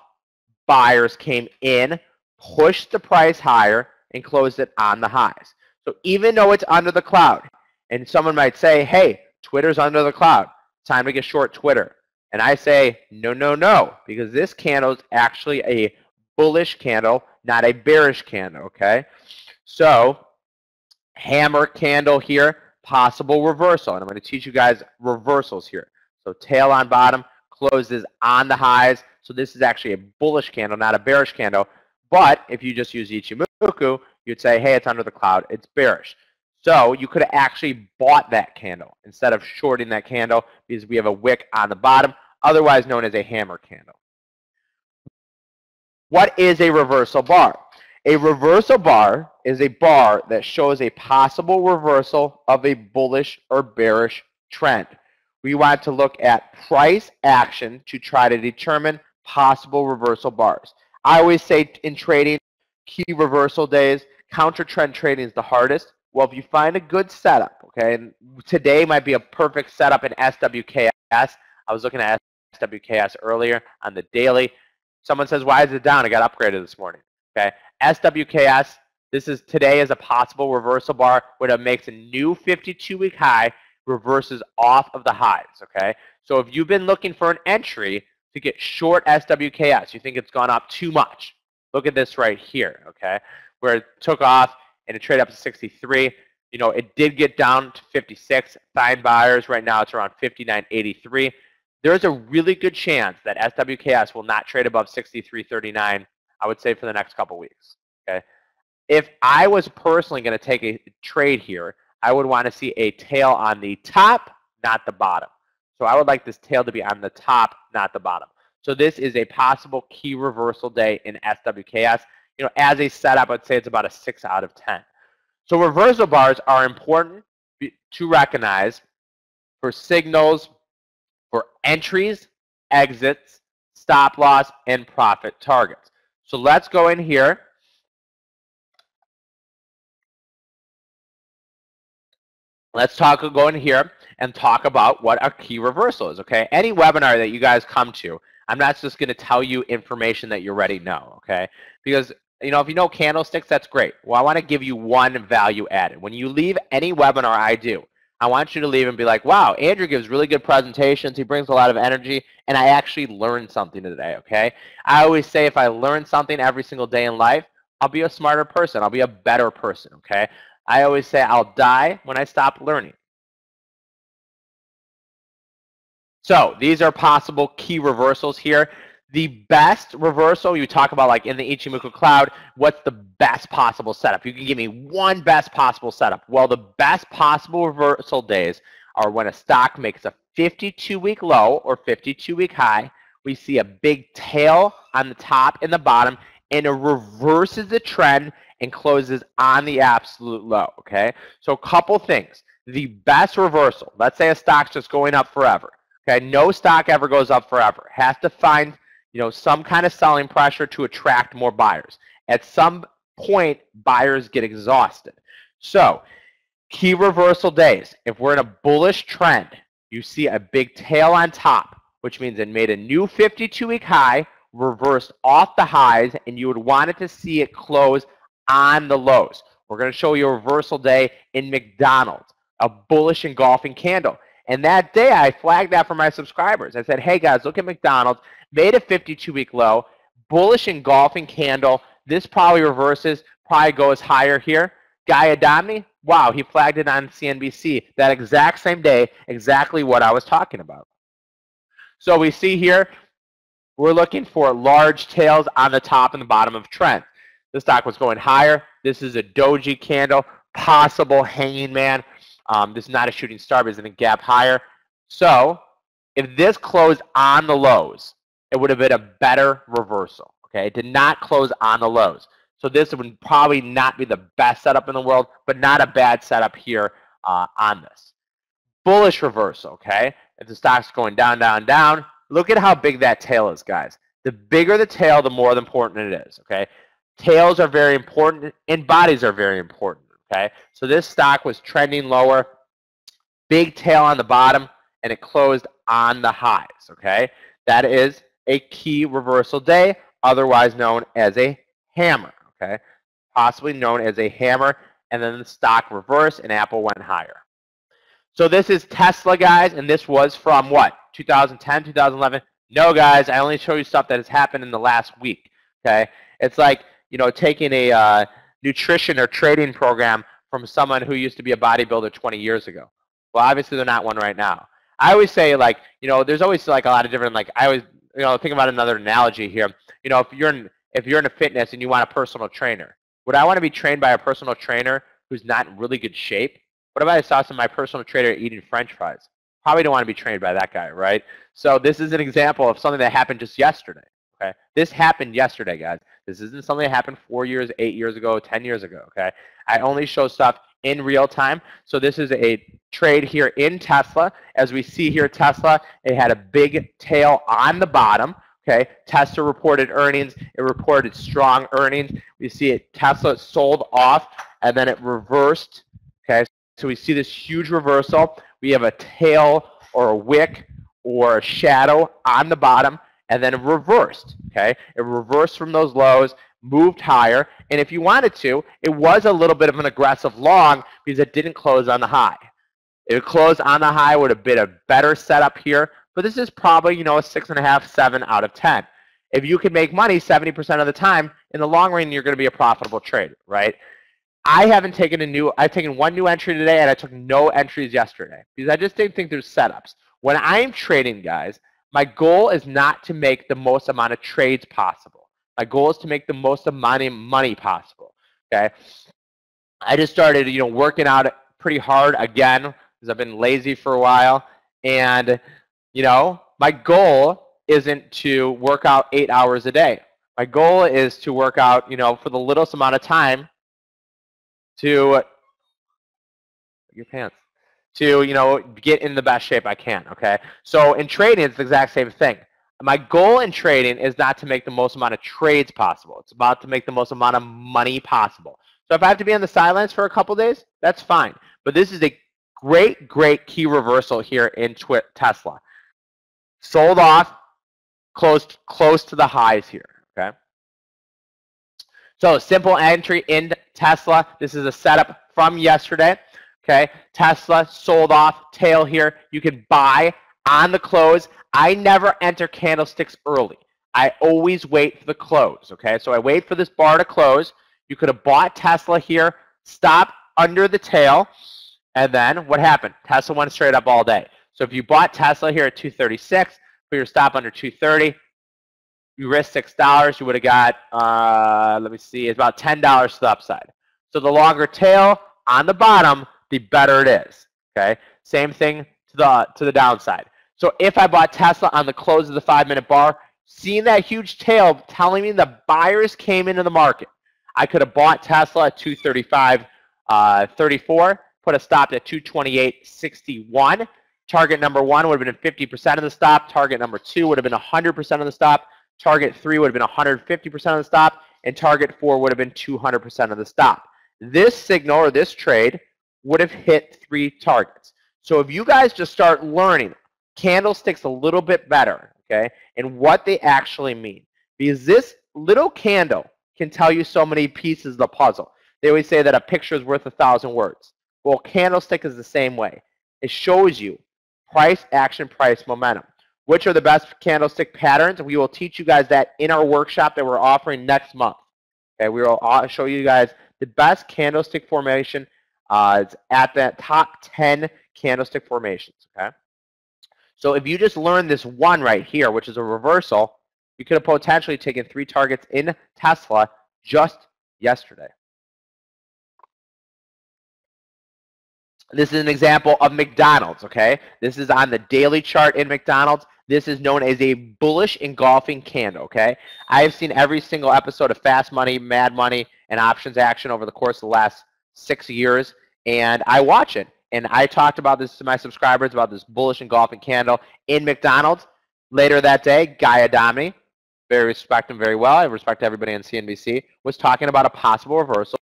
[SPEAKER 1] buyers came in, pushed the price higher, and closed it on the highs. So even though it's under the cloud, and someone might say, hey, Twitter's under the cloud, time to get short Twitter. And I say, no, no, no, because this candle is actually a bullish candle, not a bearish candle, okay? So hammer candle here, possible reversal. And I'm going to teach you guys reversals here. So tail on bottom, closes on the highs. So this is actually a bullish candle, not a bearish candle. But if you just use Ichimoku, you'd say, hey, it's under the cloud. It's bearish. So you could have actually bought that candle instead of shorting that candle because we have a wick on the bottom, otherwise known as a hammer candle. What is a reversal bar? A reversal bar is a bar that shows a possible reversal of a bullish or bearish trend. We want to look at price action to try to determine possible reversal bars. I always say in trading, key reversal days, counter trend trading is the hardest. Well, if you find a good setup, okay, and today might be a perfect setup in SWKS. I was looking at SWKS earlier on the daily. Someone says, why is it down? I got upgraded this morning. Okay, SWKS, today is a possible reversal bar when it makes a new 52-week high, reverses off of the highs. Okay, so if you've been looking for an entry to get short SWKS, you think it's gone up too much. Look at this right here. Okay, where it took off and it traded up to 63. You know, it did get down to 56. Find buyers right now. It's around 59.83. There's a really good chance that SWKS will not trade above 63.39. I would say for the next couple weeks. Okay, if I was personally going to take a trade here, I would want to see a tail on the top, not the bottom. So I would like this tail to be on the top, not the bottom. So this is a possible key reversal day in SWKS. You know, as a setup, I'd say it's about a 6 out of 10. So reversal bars are important to recognize for signals, for entries, exits, stop loss, and profit targets. So let's go in here. Let's go in here and talk about what a key reversal is, okay? Any webinar that you guys come to, I'm not just going to tell you information that you already know, okay? Because, you know, if you know candlesticks, that's great. Well, I want to give you one value added. When you leave any webinar I do, I want you to leave and be like, wow, Andrew gives really good presentations. He brings a lot of energy, and I actually learned something today, okay? I always say if I learn something every single day in life, I'll be a smarter person. I'll be a better person, okay? I always say I'll die when I stop learning. So these are possible key reversals here. The best reversal, you talk about like in the Ichimoku cloud, what's the best possible setup? You can give me one best possible setup. Well, the best possible reversal days are when a stock makes a 52-week low or 52-week high. We see a big tail on the top and the bottom, and it reverses the trend and closes on the absolute low, okay? So a couple things. The best reversal, let's say a stock's just going up forever, okay? No stock ever goes up forever. It has to find, you know, some kind of selling pressure to attract more buyers. At some point, buyers get exhausted. So key reversal days, if we're in a bullish trend, you see a big tail on top, which means it made a new 52-week high, reversed off the highs, and you would want it to see it close on the lows. We're going to show you a reversal day in McDonald's, a bullish engulfing candle. And that day, I flagged that for my subscribers. I said, hey, guys, look at McDonald's. Made a 52-week low, bullish engulfing candle. This probably reverses, probably goes higher here. Guy Adami, wow, he flagged it on CNBC that exact same day, exactly what I was talking about. So we see here, we're looking for large tails on the top and the bottom of trend. The stock was going higher. This is a doji candle, possible hanging man. This is not a shooting star, but it's in a gap higher. So if this closed on the lows, it would have been a better reversal. Okay, it did not close on the lows. So this would probably not be the best setup in the world, but not a bad setup here on this. Bullish reversal, okay? If the stock's going down, down, down, look at how big that tail is, guys. The bigger the tail, the more important it is, okay? Tails are very important, and bodies are very important, okay? So this stock was trending lower, big tail on the bottom, and it closed on the highs, okay? That is a key reversal day, otherwise known as a hammer, okay? Possibly known as a hammer, and then the stock reversed and Apple went higher. So this is Tesla, guys, and this was from what? 2010, 2011? No, guys, I only show you stuff that has happened in the last week, okay? It's like, you know, taking a nutrition or trading program from someone who used to be a bodybuilder 20 years ago. Well, obviously they're not one right now. I always say, like, you know, there's always like a lot of different, like, I always, you know, think about another analogy here. You know, if you're in a fitness and you want a personal trainer, would I want to be trained by a personal trainer who's not in really good shape? What if I saw some of my personal trainer eating French fries? Probably don't want to be trained by that guy, right? So this is an example of something that happened just yesterday. Okay, this happened yesterday, guys. This isn't something that happened 4 years, 8 years ago, 10 years ago, okay? I only show stuff in real time. So this is a trade here in Tesla. As we see here, Tesla, it had a big tail on the bottom. Okay, Tesla reported earnings. It reported strong earnings. We see it, Tesla sold off, and then it reversed. Okay, so we see this huge reversal. We have a tail or a wick or a shadow on the bottom, and then it reversed. Okay, it reversed from those lows, moved higher, and if you wanted to, it was a little bit of an aggressive long because it didn't close on the high. If it closed on the high, would have been a better setup here. But this is probably, a 6.5, 7 out of 10. If you can make money 70% of the time, in the long run, you're going to be a profitable trader, right? I've taken one new entry today, and I took no entries yesterday because I just didn't think there's setups. When I'm trading, guys, my goal is not to make the most amount of trades possible. My goal is to make the most amount of money possible, okay? I just started, working out pretty hard again because I've been lazy for a while, and my goal isn't to work out 8 hours a day. My goal is to work out, for the littlest amount of time to get in the best shape I can, okay? So in trading, it's the exact same thing. My goal in trading is not to make the most amount of trades possible. It's about to make the most amount of money possible. So if I have to be on the sidelines for a couple days, that's fine. But this is a great, great key reversal here in Tesla. Sold off, closed close to the highs here, okay? So simple entry in Tesla. This is a setup from yesterday, okay? Tesla sold off, tail here. You can buy on the close. I never enter candlesticks early. I always wait for the close, okay? So I wait for this bar to close. You could have bought Tesla here, stop under the tail, and then what happened? Tesla went straight up all day. So if you bought Tesla here at 236, put your stop under 230, you risked $6, you would have got, let me see, it's about $10 to the upside. So the longer tail on the bottom, the better it is, okay? Same thing to the downside. So if I bought Tesla on the close of the 5-minute bar, seeing that huge tail telling me the buyers came into the market, I could have bought Tesla at 235.34, put a stop at 228.61. Target number 1 would have been 50% of the stop. Target number 2 would have been 100% of the stop. Target 3 would have been 150% of the stop. And target 4 would have been 200% of the stop. This signal or this trade would have hit 3 targets. So if you guys just start learning candlesticks a little bit better, okay, and what they actually mean, because this little candle can tell you so many pieces of the puzzle. They always say that a picture is worth 1,000 words. Well, candlestick is the same way. It shows you price, action, price, momentum. Which are the best candlestick patterns? We will teach you guys that in our workshop that we're offering next month. Okay, we will show you guys the best candlestick formation at the top 10 candlestick formations. Okay, so if you just learn this one right here, which is a reversal, you could have potentially taken 3 targets in Tesla just yesterday. This is an example of McDonald's, okay? This is on the daily chart in McDonald's. This is known as a bullish engulfing candle, okay? I have seen every single episode of Fast Money, Mad Money, and Options Action over the course of the last 6 years, and I watch it. And I talked about this to my subscribers about this bullish engulfing candle in McDonald's. Later that day, Guy Adami, respect him very well, I respect everybody on CNBC, was talking about a possible reversal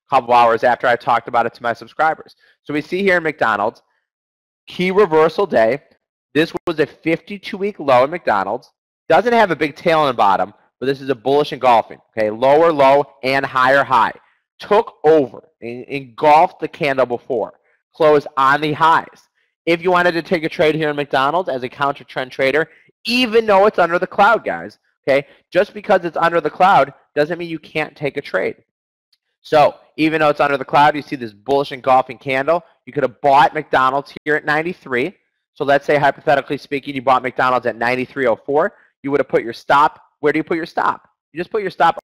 [SPEAKER 1] a couple hours after I talked about it to my subscribers. So we see here in McDonald's, key reversal day. This was a 52-week low in McDonald's. Doesn't have a big tail on the bottom, but this is a bullish engulfing. Okay, lower low and higher high. Took over, engulfed the candle before. Closed on the highs. If you wanted to take a trade here in McDonald's as a counter trend trader, even though it's under the cloud, guys, okay, just because it's under the cloud doesn't mean you can't take a trade. So even though it's under the cloud, you see this bullish engulfing candle. You could have bought McDonald's here at 93. So let's say, hypothetically speaking, you bought McDonald's at 93.04. You would have put your stop. Where do you put your stop? You just put your stop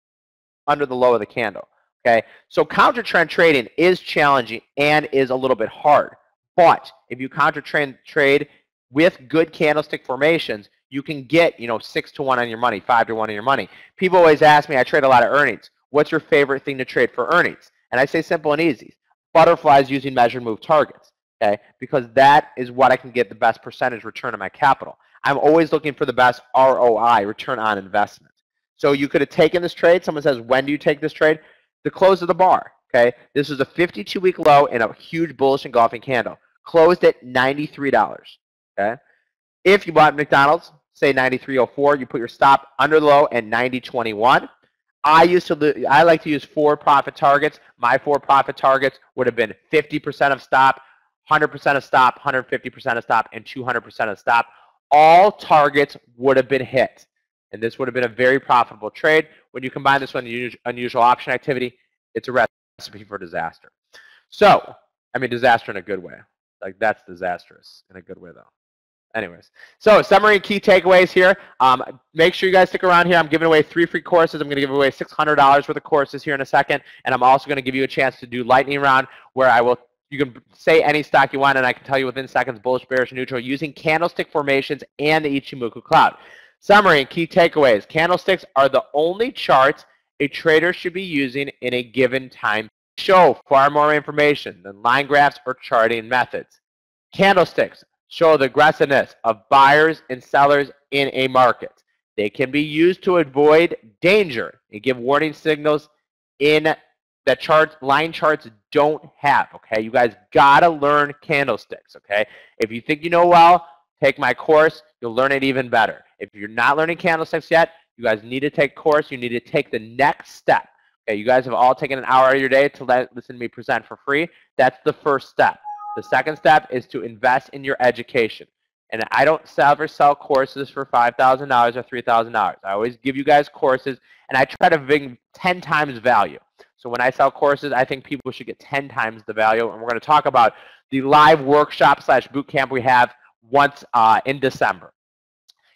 [SPEAKER 1] under the low of the candle. Okay, so counter trend trading is challenging and is a little bit hard. But if you counter trend trade with good candlestick formations, you can get, 6-to-1 on your money, 5-to-1 on your money. People always ask me, I trade a lot of earnings. What's your favorite thing to trade for earnings? And I say simple and easy. Butterflies using measured move targets, okay? Because that is what I can get the best percentage return on my capital. I'm always looking for the best ROI, return on investment. So you could have taken this trade. Someone says, when do you take this trade? The close of the bar, okay? This is a 52-week low and a huge bullish engulfing candle. Closed at $93, okay? If you bought McDonald's, say 93.04, you put your stop under the low at 90.21. I like to use 4 profit targets. My 4 profit targets would have been 50% of stop, 100% of stop, 150% of stop, and 200% of stop. All targets would have been hit. And this would have been a very profitable trade. When you combine this with unusual option activity, it's a recipe for disaster. So, I mean, disaster in a good way. Like, that's disastrous in a good way, though. Anyways, so summary and key takeaways here. Make sure you guys stick around here. I'm giving away 3 free courses. I'm going to give away $600 worth of courses here in a second. And I'm also going to give you a chance to do lightning round where you can say any stock you want, and I can tell you within seconds, bullish, bearish, neutral, using candlestick formations and the Ichimoku cloud. Summary and key takeaways. Candlesticks are the only charts a trader should be using in a given time. Show far more information than line graphs or charting methods. Candlesticks show the aggressiveness of buyers and sellers in a market. They can be used to avoid danger and give warning signals in that line charts don't have, okay? You guys got to learn candlesticks, okay? If you think you know well, take my course. You'll learn it even better. If you're not learning candlesticks yet, you guys need to take course. You need to take the next step. Okay, you guys have all taken an hour of your day to listen to me present for free. That's the first step. The second step is to invest in your education. And I don't ever sell courses for $5,000 or $3,000. I always give you guys courses, and I try to bring 10 times value. So when I sell courses, I think people should get 10 times the value. And we're going to talk about the live workshop / boot camp we have once in December.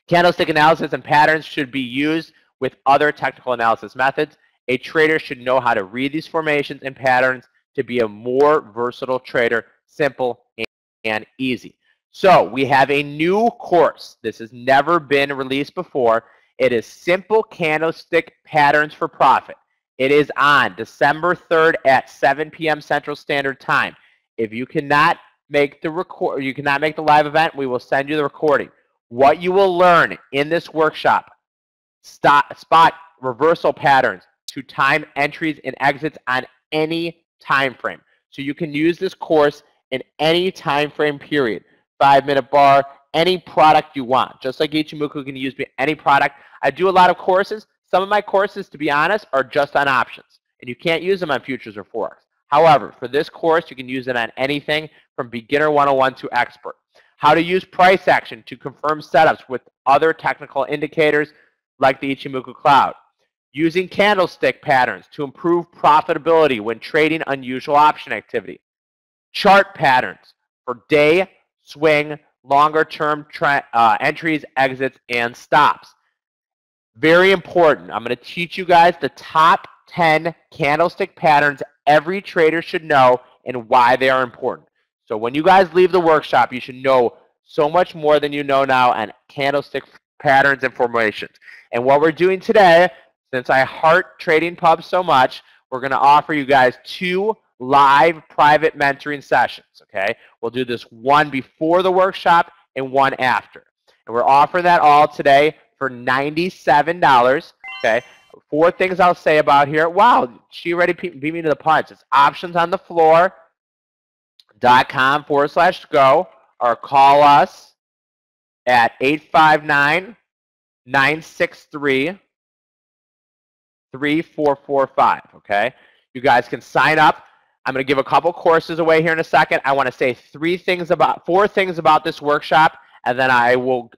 [SPEAKER 1] Candlestick analysis and patterns should be used with other technical analysis methods. A trader should know how to read these formations and patterns to be a more versatile trader, simple and easy. So we have a new course. This has never been released before. It is Simple Candlestick Patterns for Profit. It is on December 3rd at 7 p.m. Central Standard Time. If you cannot make the live event, we will send you the recording. What you will learn in this workshop: spot reversal patterns to time entries and exits on any time frame. So you can use this course in any time frame period. 5-minute bar, any product you want. Just like Ichimoku can use any product. I do a lot of courses. Some of my courses, to be honest, are just on options, and you can't use them on futures or forex. However, for this course, you can use it on anything from beginner 101 to expert. How to use price action to confirm setups with other technical indicators like the Ichimoku cloud. Using candlestick patterns to improve profitability when trading unusual option activity. Chart patterns for day, swing, longer-term entries, exits, and stops. Very important. I'm going to teach you guys the top 10 candlestick patterns every trader should know and why they are important. So when you guys leave the workshop, you should know so much more than you know now on candlestick patterns and formations. And what we're doing today, since I heart trading pubs so much, we're going to offer you guys 2 live private mentoring sessions, okay? We'll do this one before the workshop and one after. And we're offering that all today for $97, okay? 4 things I'll say about here. Wow, she already beat me to the punch. It's optionsonthefloor.com/go, or call us at 859-963-3445, okay? You guys can sign up. I'm going to give a couple courses away here in a second. I want to say 4 things about this workshop, and then I will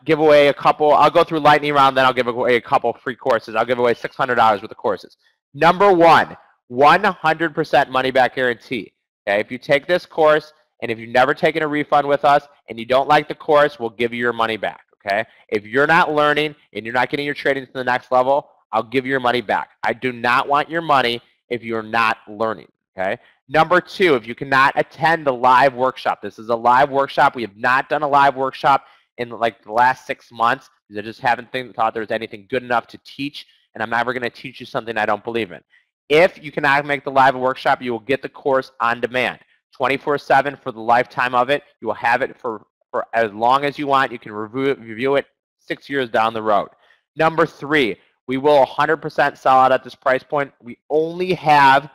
[SPEAKER 1] give away a couple. I'll go through lightning round, then I'll give away a couple free courses. I'll give away $600 worth of courses. Number 1, 100% money back guarantee. Okay, if you take this course and if you've never taken a refund with us and you don't like the course, we'll give you your money back. Okay, if you're not learning and you're not getting your trading to the next level, I'll give you your money back. I do not want your money if you're not learning. Okay. Number 2, if you cannot attend the live workshop, this is a live workshop. We have not done a live workshop in like the last 6 months because I just haven't thought there was anything good enough to teach, and I'm never going to teach you something I don't believe in. If you cannot make the live workshop, you will get the course on demand, 24/7 for the lifetime of it. You will have it for as long as you want. You can review it 6 years down the road. Number 3, we will 100% sell out at this price point. We only have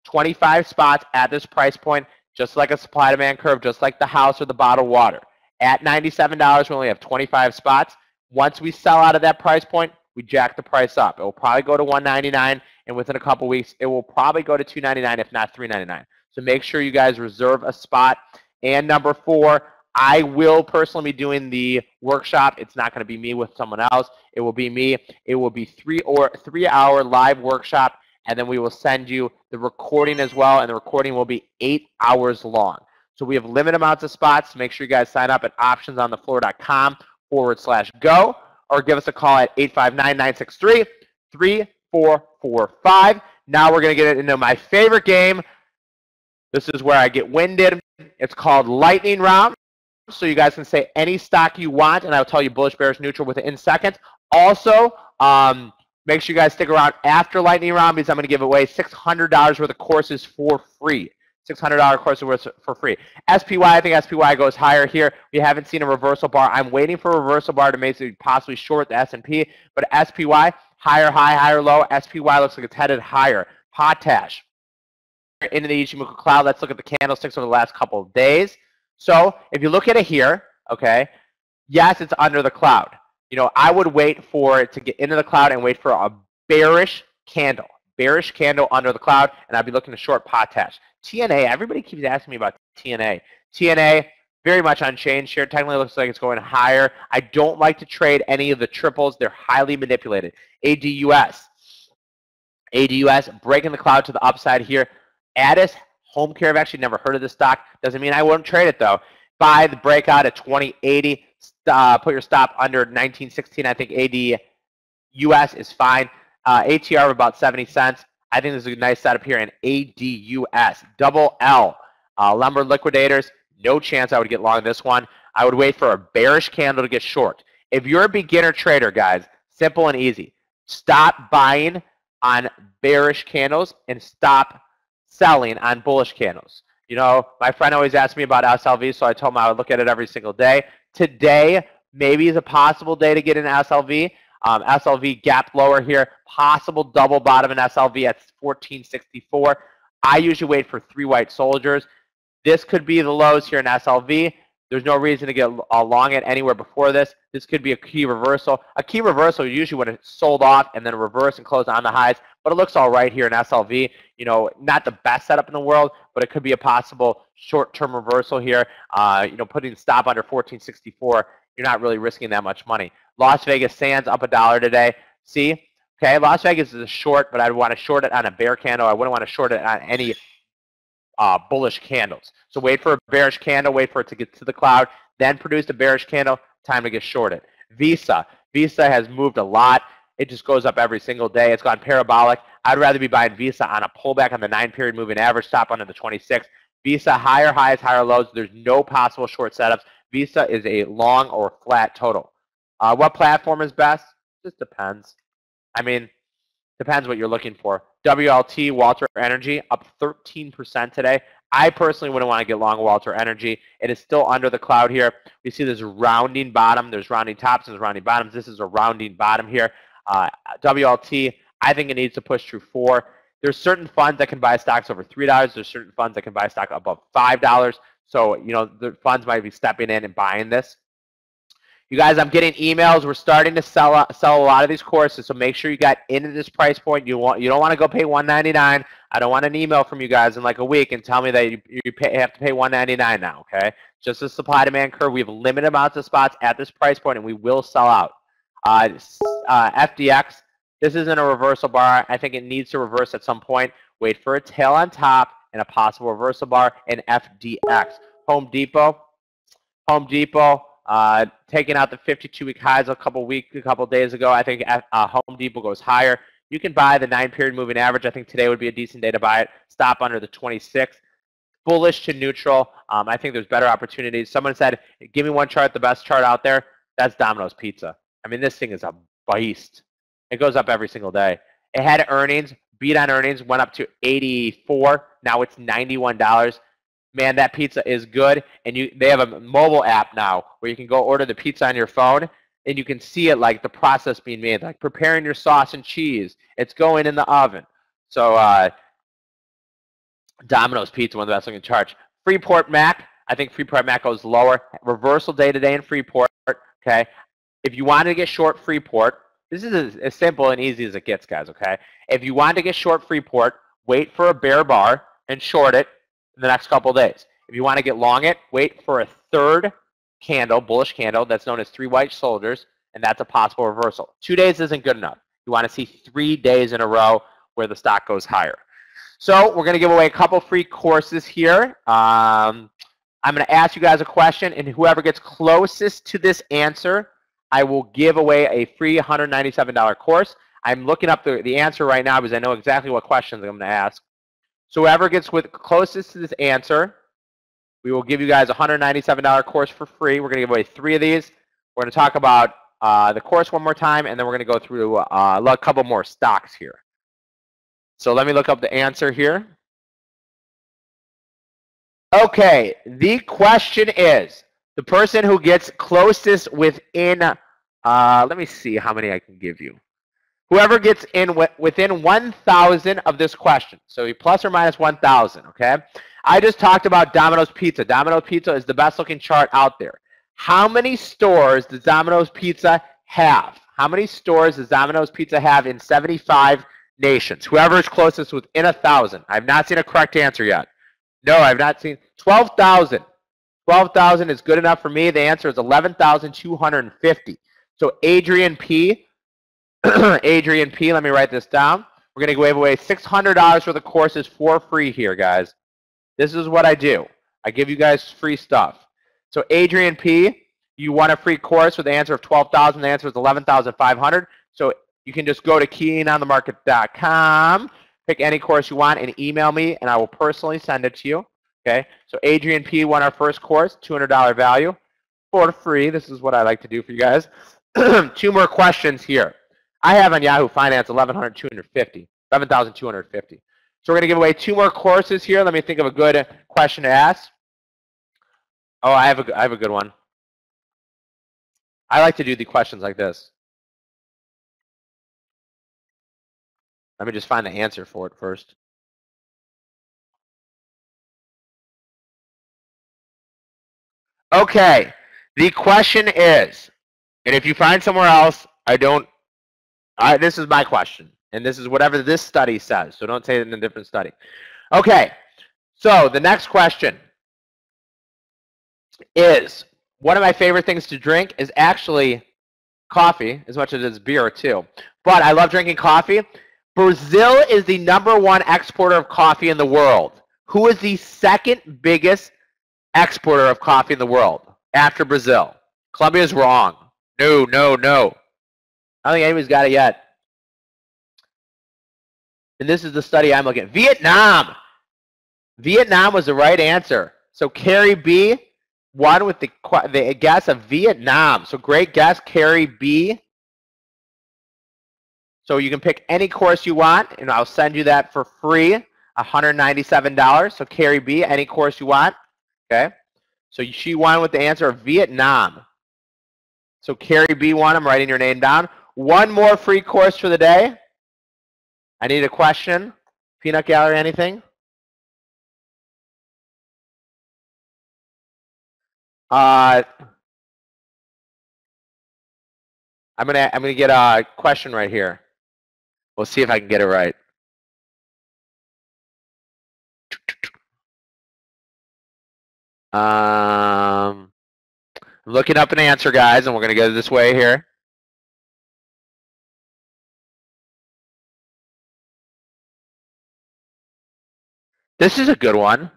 [SPEAKER 1] 25 spots at this price point, just like a supply-demand curve, just like the house or the bottled water. At $97, we only have 25 spots. Once we sell out of that price point, we jack the price up. It will probably go to $199, and within a couple weeks, it will probably go to $299, if not $399. So make sure you guys reserve a spot. And number 4, I will personally be doing the workshop. It's not going to be me with someone else. It will be me. It will be 3-hour live workshop, and then we will send you the recording as well, and the recording will be 8 hours long. So we have limited amounts of spots. Make sure you guys sign up at optionsonthefloor.com/go, or give us a call at 859-963-3445. Now we're going to get into my favorite game. This is where I get winded. It's called Lightning Round. So you guys can say any stock you want, and I'll tell you bullish, bearish, neutral within seconds. Also, make sure you guys stick around after Lightning Round because I'm going to give away $600 worth of courses for free. $600 courses worth for free. SPY, I think SPY goes higher here. We haven't seen a reversal bar. I'm waiting for a reversal bar to maybe possibly short the S&P, but SPY, higher high, higher low. SPY looks like it's headed higher. Potash into the Ichimoku cloud. Let's look at the candlesticks over the last couple of days. So if you look at it here, okay, yes, it's under the cloud. You know, I would wait for it to get into the cloud and wait for a bearish candle under the cloud, and I'd be looking to short potash. TNA, everybody keeps asking me about TNA. TNA, very much unchanged here. Technically looks like it's going higher. I don't like to trade any of the triples. They're highly manipulated. ADUS breaking the cloud to the upside here. Addis Home Care, I've actually never heard of this stock. Doesn't mean I won't trade it though. Buy the breakout at 2080. Put your stop under 1916. I think ADUS is fine. ATR of about 70 cents. I think this is a nice setup here in ADUS. Double L. Lumber liquidators. No chance I would get long this one. I would wait for a bearish candle to get short. If you're a beginner trader, guys, simple and easy. Stop buying on bearish candles and stop selling on bullish candles. You know, my friend always asked me about SLV, so I told him I would look at it every single day. Today, maybe is a possible day to get in SLV. SLV gap lower here, possible double bottom in SLV at 1464. I usually wait for 3 white soldiers. This could be the lows here in SLV. There's no reason to get long it anywhere before this. This could be a key reversal. A key reversal is usually when it's sold off and then reverse and close on the highs, but it looks all right here in SLV. You know, not the best setup in the world, but it could be a possible short-term reversal here. You know, putting stop under 1464, you're not really risking that much money. Las Vegas Sands up $1 today. See? Okay, Las Vegas is a short, but I'd want to short it on a bear candle. I wouldn't want to short it on any bullish candles. So wait for a bearish candle, wait for it to get to the cloud, then produce a bearish candle, time to get shorted. Visa has moved a lot. It just goes up every single day. It's gone parabolic. I'd rather be buying Visa on a pullback on the 9-period moving average, stop under the 26. Visa, higher highs, higher lows. There's no possible short setups. Visa is a long or flat total. What platform is best? Just depends. I mean, depends what you're looking for. WLT, Walter Energy, up 13% today. I personally wouldn't want to get long Walter Energy. It is still under the cloud here. We see this rounding bottom. There's rounding tops and there's rounding bottoms. This is a rounding bottom here. WLT, I think it needs to push through 4. There's certain funds that can buy stocks over $3. There's certain funds that can buy stock above $5. So, you know, the funds might be stepping in and buying this. You guys, I'm getting emails. We're starting to sell a lot of these courses, so make sure you got into this price point. You don't want to go pay $199. I don't want an email from you guys in like a week and tell me that you have to pay $199 now, okay? Just a supply-demand curve. We have limited amounts of spots at this price point, and we will sell out. FDX, this isn't a reversal bar. I think it needs to reverse at some point. Wait for a tail on top and a possible reversal bar in FDX. Home Depot, taking out the 52-week highs a couple days ago. I think Home Depot goes higher. You can buy the 9-period moving average. I think today would be a decent day to buy it. Stop under the 26. bullish to neutral. I think there's better opportunities. Someone said, give me one chart, the best chart out there. That's Domino's Pizza. I mean, this thing is a beast. It goes up every single day. It had earnings, beat on earnings, went up to 84. Now it's $91. Man, that pizza is good. And they have a mobile app now where you can go order the pizza on your phone, and you can see it like the process being made, like preparing your sauce and cheese. It's going in the oven. So Domino's Pizza, one of the best looking charts. Freeport Mac, I think Freeport Mac goes lower. Reversal day today in Freeport. Okay, if you want to get short Freeport, this is as simple and easy as it gets, guys. Okay, if you want to get short Freeport, wait for a bear bar and short it in the next couple of days. If you want to get long it, wait for a third candle, bullish candle, that's known as 3 white soldiers, and that's a possible reversal. 2 days isn't good enough. You want to see 3 days in a row where the stock goes higher. So we're going to give away a couple free courses here. I'm going to ask you guys a question, and whoever gets closest to this answer, I will give away a free $197 course. I'm looking up the answer right now because I know exactly what questions I'm going to ask. So whoever gets closest to this answer, we will give you guys a $197 course for free. We're going to give away 3 of these. We're going to talk about the course one more time, and then we're going to go through a couple more stocks here. So let me look up the answer here. Okay, the question is, the person who gets closest within, let me see how many I can give you. Whoever gets in within 1,000 of this question, so plus or minus 1,000, okay? I just talked about Domino's Pizza. Domino's Pizza is the best looking chart out there. How many stores does Domino's Pizza have? How many stores does Domino's Pizza have in 75 nations? Whoever is closest within 1,000. I've not seen a correct answer yet. No, I've not seen. 12,000. 12,000 is good enough for me. The answer is 11,250. So Adrian P. Adrian P. Let me write this down. We're going to give away $600 for the courses for free here, guys. This is what I do. I give you guys free stuff. So Adrian P., you won a free course with the answer of 12,000. The answer is 11,500. So you can just go to KeeneOnTheMarket.com, pick any course you want, and email me, and I will personally send it to you. Okay. So Adrian P. won our first course, $200 value for free. This is what I like to do for you guys. 2 more questions here. I have on Yahoo Finance 11,250. So we're going to give away 2 more courses here. Let me think of a good question to ask. Oh, I have a good one. I like to do the questions like this. Let me just find the answer for it first. Okay, the question is, and if you find somewhere else, this is my question, and this is whatever this study says, so don't say it in a different study. Okay, so the next question is, one of my favorite things to drink is actually coffee, as much as it's beer too, but I love drinking coffee. Brazil is the #1 exporter of coffee in the world. Who is the second biggest exporter of coffee in the world after Brazil? Colombia is wrong. No. I don't think anybody's got it yet. And this is the study I'm looking at. Vietnam. Vietnam was the right answer. So Carrie B won with the guess of Vietnam. So great guess, Carrie B. So you can pick any course you want, and I'll send you that for free, $197. So Carrie B, any course you want. Okay. So she won with the answer of Vietnam. So Carrie B won. I'm writing your name down. 1 more free course for the day. I need a question. Peanut Gallery, anything? I'm gonna get a question right here. We'll see if I can get it right. I'm looking up an answer, guys, and we're gonna go this way here. This is a good one.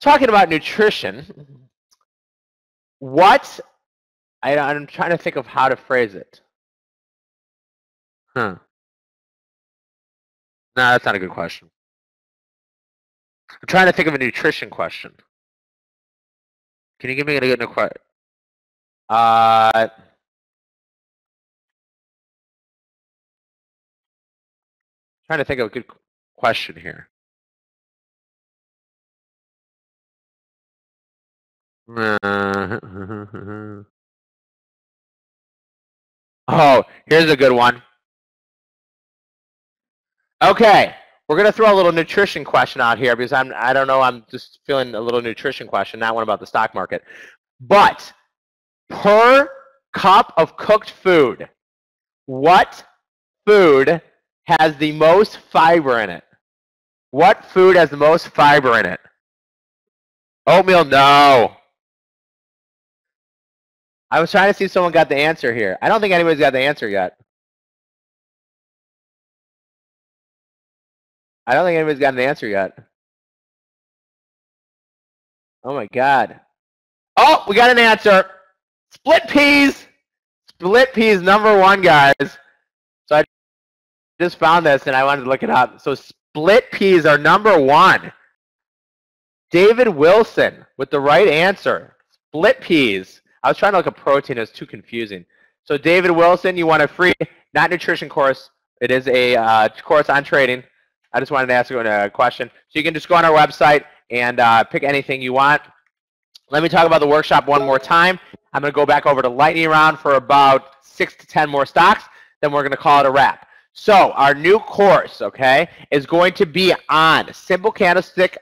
[SPEAKER 1] Talking about nutrition. I'm trying to think of how to phrase it. No, that's not a good question. I'm trying to think of a nutrition question. Can you give me a good question? Trying to think of a good question here. Oh, here's a good one. Okay, we're gonna throw a little nutrition question out here because I don't know, I'm just feeling a little nutrition question, not one about the stock market. But per cup of cooked food, what food has the most fiber in it? What food has the most fiber in it? Oatmeal, no. I was trying to see if someone got the answer here. I don't think anybody's got the answer yet. I don't think anybody's got an answer yet. Oh my God. Oh, we got an answer. Split peas. Split peas, #1, guys. So I just found this and I wanted to look it up. So split peas are #1. David Wilson with the right answer. Split peas. I was trying to look at protein. It was too confusing. So David Wilson, you want a free, not nutrition course. It is a course on trading. I just wanted to ask you a question. So you can just go on our website and pick anything you want. Let me talk about the workshop one more time. I'm going to go back over to lightning round for about 6 to 10 more stocks. Then we're going to call it a wrap. So our new course, okay, is going to be on Simple Candlestick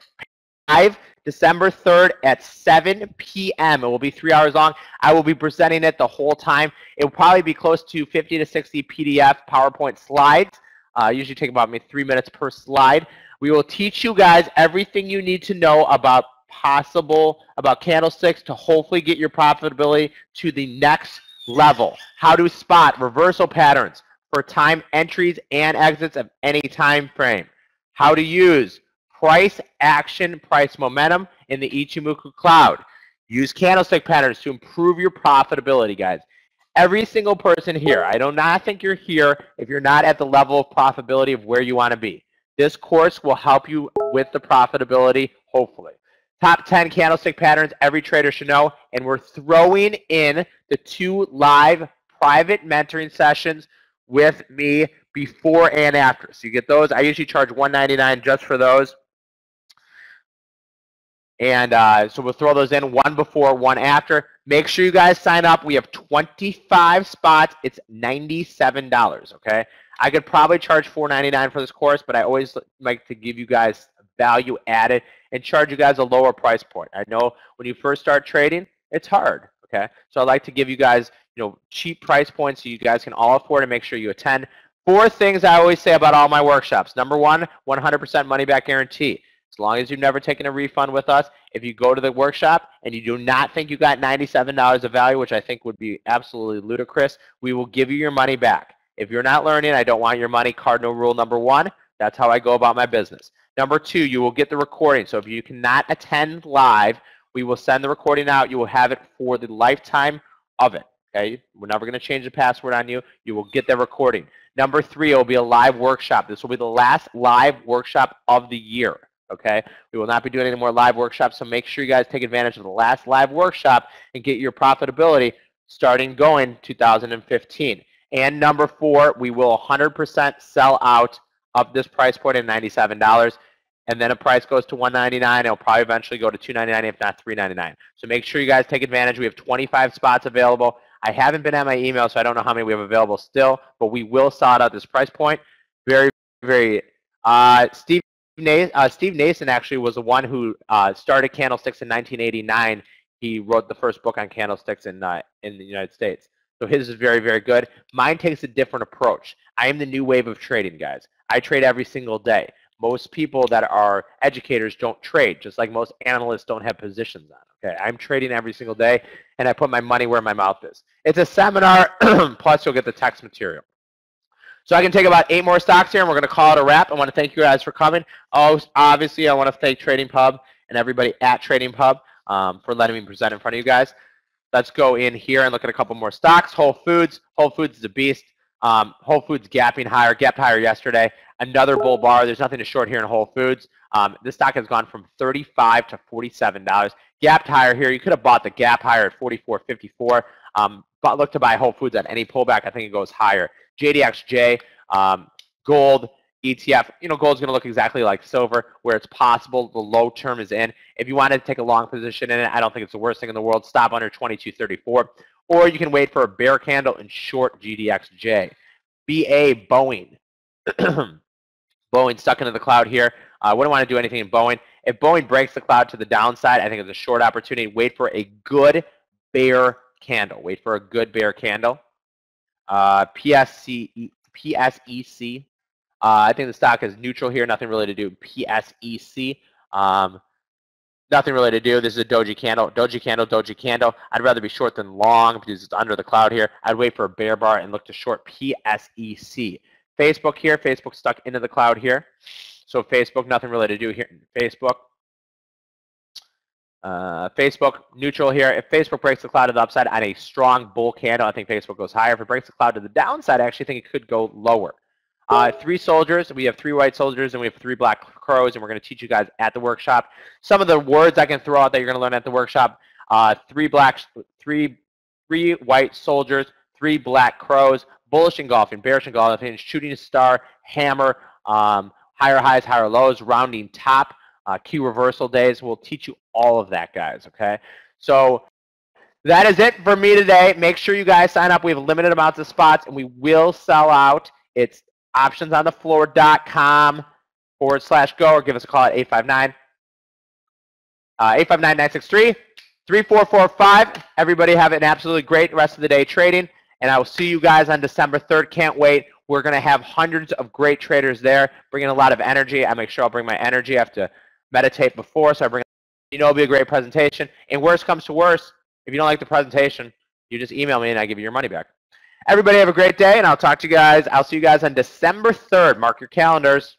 [SPEAKER 1] live December 3rd at 7 p.m. It will be 3 hours long. I will be presenting it the whole time. It will probably be close to 50 to 60 PDF PowerPoint slides. Usually take about maybe 3 minutes per slide. We will teach you guys everything you need to know about candlesticks to hopefully get your profitability to the next level. How to spot reversal patterns for time entries and exits of any time frame. How to use price action, price momentum in the Ichimoku cloud. Use candlestick patterns to improve your profitability, guys. Every single person here, I do not think you're here if you're not at the level of profitability of where you want to be. This course will help you with the profitability, hopefully. Top 10 candlestick patterns every trader should know, and we're throwing in the 2 live private mentoring sessions with me before and after. So you get those. I usually charge $199 just for those. And so we'll throw those in, 1 before, 1 after. Make sure you guys sign up. We have 25 spots. It's $97, okay? I could probably charge $499 for this course, but I always like to give you guys value added and charge you guys a lower price point. I know when you first start trading, it's hard, okay? So I like to give you guys, cheap price points so you guys can all afford and make sure you attend. 4 things I always say about all my workshops. #1, 100% money back guarantee. As long as you've never taken a refund with us, if you go to the workshop and you do not think you got $97 of value, which I think would be absolutely ludicrous, we will give you your money back. If you're not learning, I don't want your money, cardinal rule #1. That's how I go about my business. #2, you will get the recording. So if you cannot attend live, we will send the recording out. You will have it for the lifetime of it. Okay? We're never going to change the password on you. You will get the recording. #3, it will be a live workshop. This will be the last live workshop of the year. Okay? We will not be doing any more live workshops, so make sure you guys take advantage of the last live workshop and get your profitability starting going 2015. And #4, we will 100% sell out of this price point at $97. And then a price goes to $199. It'll probably eventually go to $299, if not $399. So make sure you guys take advantage. We have 25 spots available. I haven't been at my email, so I don't know how many we have available still, but we will sell it at this price point. Very, very. Steve Nason actually was the one who started Candlesticks in 1989. He wrote the first book on candlesticks in the United States. So his is very, very good. Mine takes a different approach. I am the new wave of trading, guys. I trade every single day. Most people that are educators don't trade, just like most analysts don't have positions on. Okay, I'm trading every single day, and I put my money where my mouth is. It's a seminar, plus you'll get the text material. So I can take about 8 more stocks here, and we're going to call it a wrap. I want to thank you guys for coming. Obviously, I want to thank Trading Pub and everybody at Trading Pub for letting me present in front of you guys. Let's go in here and look at a couple more stocks. Whole Foods. Whole Foods is a beast. Whole Foods gapping higher, gapped higher yesterday. Another bull bar. There's nothing to short here in Whole Foods. This stock has gone from $35 to $47. Gapped higher here. You could have bought the gap higher at $44.54. But look to buy Whole Foods at any pullback. I think it goes higher. JDXJ, gold, ETF. You know, gold's going to look exactly like silver, where it's possible the low term is in. If you wanted to take a long position in it, I don't think it's the worst thing in the world. Stop under 22.34. Or you can wait for a bear candle and short GDXJ. BA, Boeing. Boeing stuck into the cloud here. I wouldn't want to do anything in Boeing. If Boeing breaks the cloud to the downside, I think it's a short opportunity. Wait for a good bear candle. Wait for a good bear candle. PSEC. I think the stock is neutral here. Nothing really to do. PSEC. Nothing really to do. This is a doji candle. Doji candle, doji candle. I'd rather be short than long because it's under the cloud here. I'd wait for a bear bar and look to short PSEC. Facebook here. Facebook stuck into the cloud here. So Facebook, nothing really to do here. Facebook. Facebook neutral here. If Facebook breaks the cloud to the upside on a strong bull candle, I think Facebook goes higher. If it breaks the cloud to the downside, I actually think it could go lower. 3 soldiers. We have 3 white soldiers and we have 3 black crows, and we're going to teach you guys at the workshop. Some of the words I can throw out that you're going to learn at the workshop: 3 white soldiers, 3 black crows, bullish engulfing, bearish engulfing, shooting star, hammer, higher highs, higher lows, rounding top, key reversal days. We'll teach you all of that, guys. Okay, so that is it for me today. Make sure you guys sign up. We have limited amounts of spots, and we will sell out. It's optionsonthefloor.com/go, or give us a call at 859-963-3445. Everybody have an absolutely great rest of the day trading, and I will see you guys on December 3rd. Can't wait. We're going to have hundreds of great traders there, bringing a lot of energy. I make sure I'll bring my energy. I have to meditate before, so I bring, it'll be a great presentation. And worst comes to worst, if you don't like the presentation, you just email me and I give you your money back. Everybody have a great day, and I'll talk to you guys. I'll see you guys on December 3rd. Mark your calendars.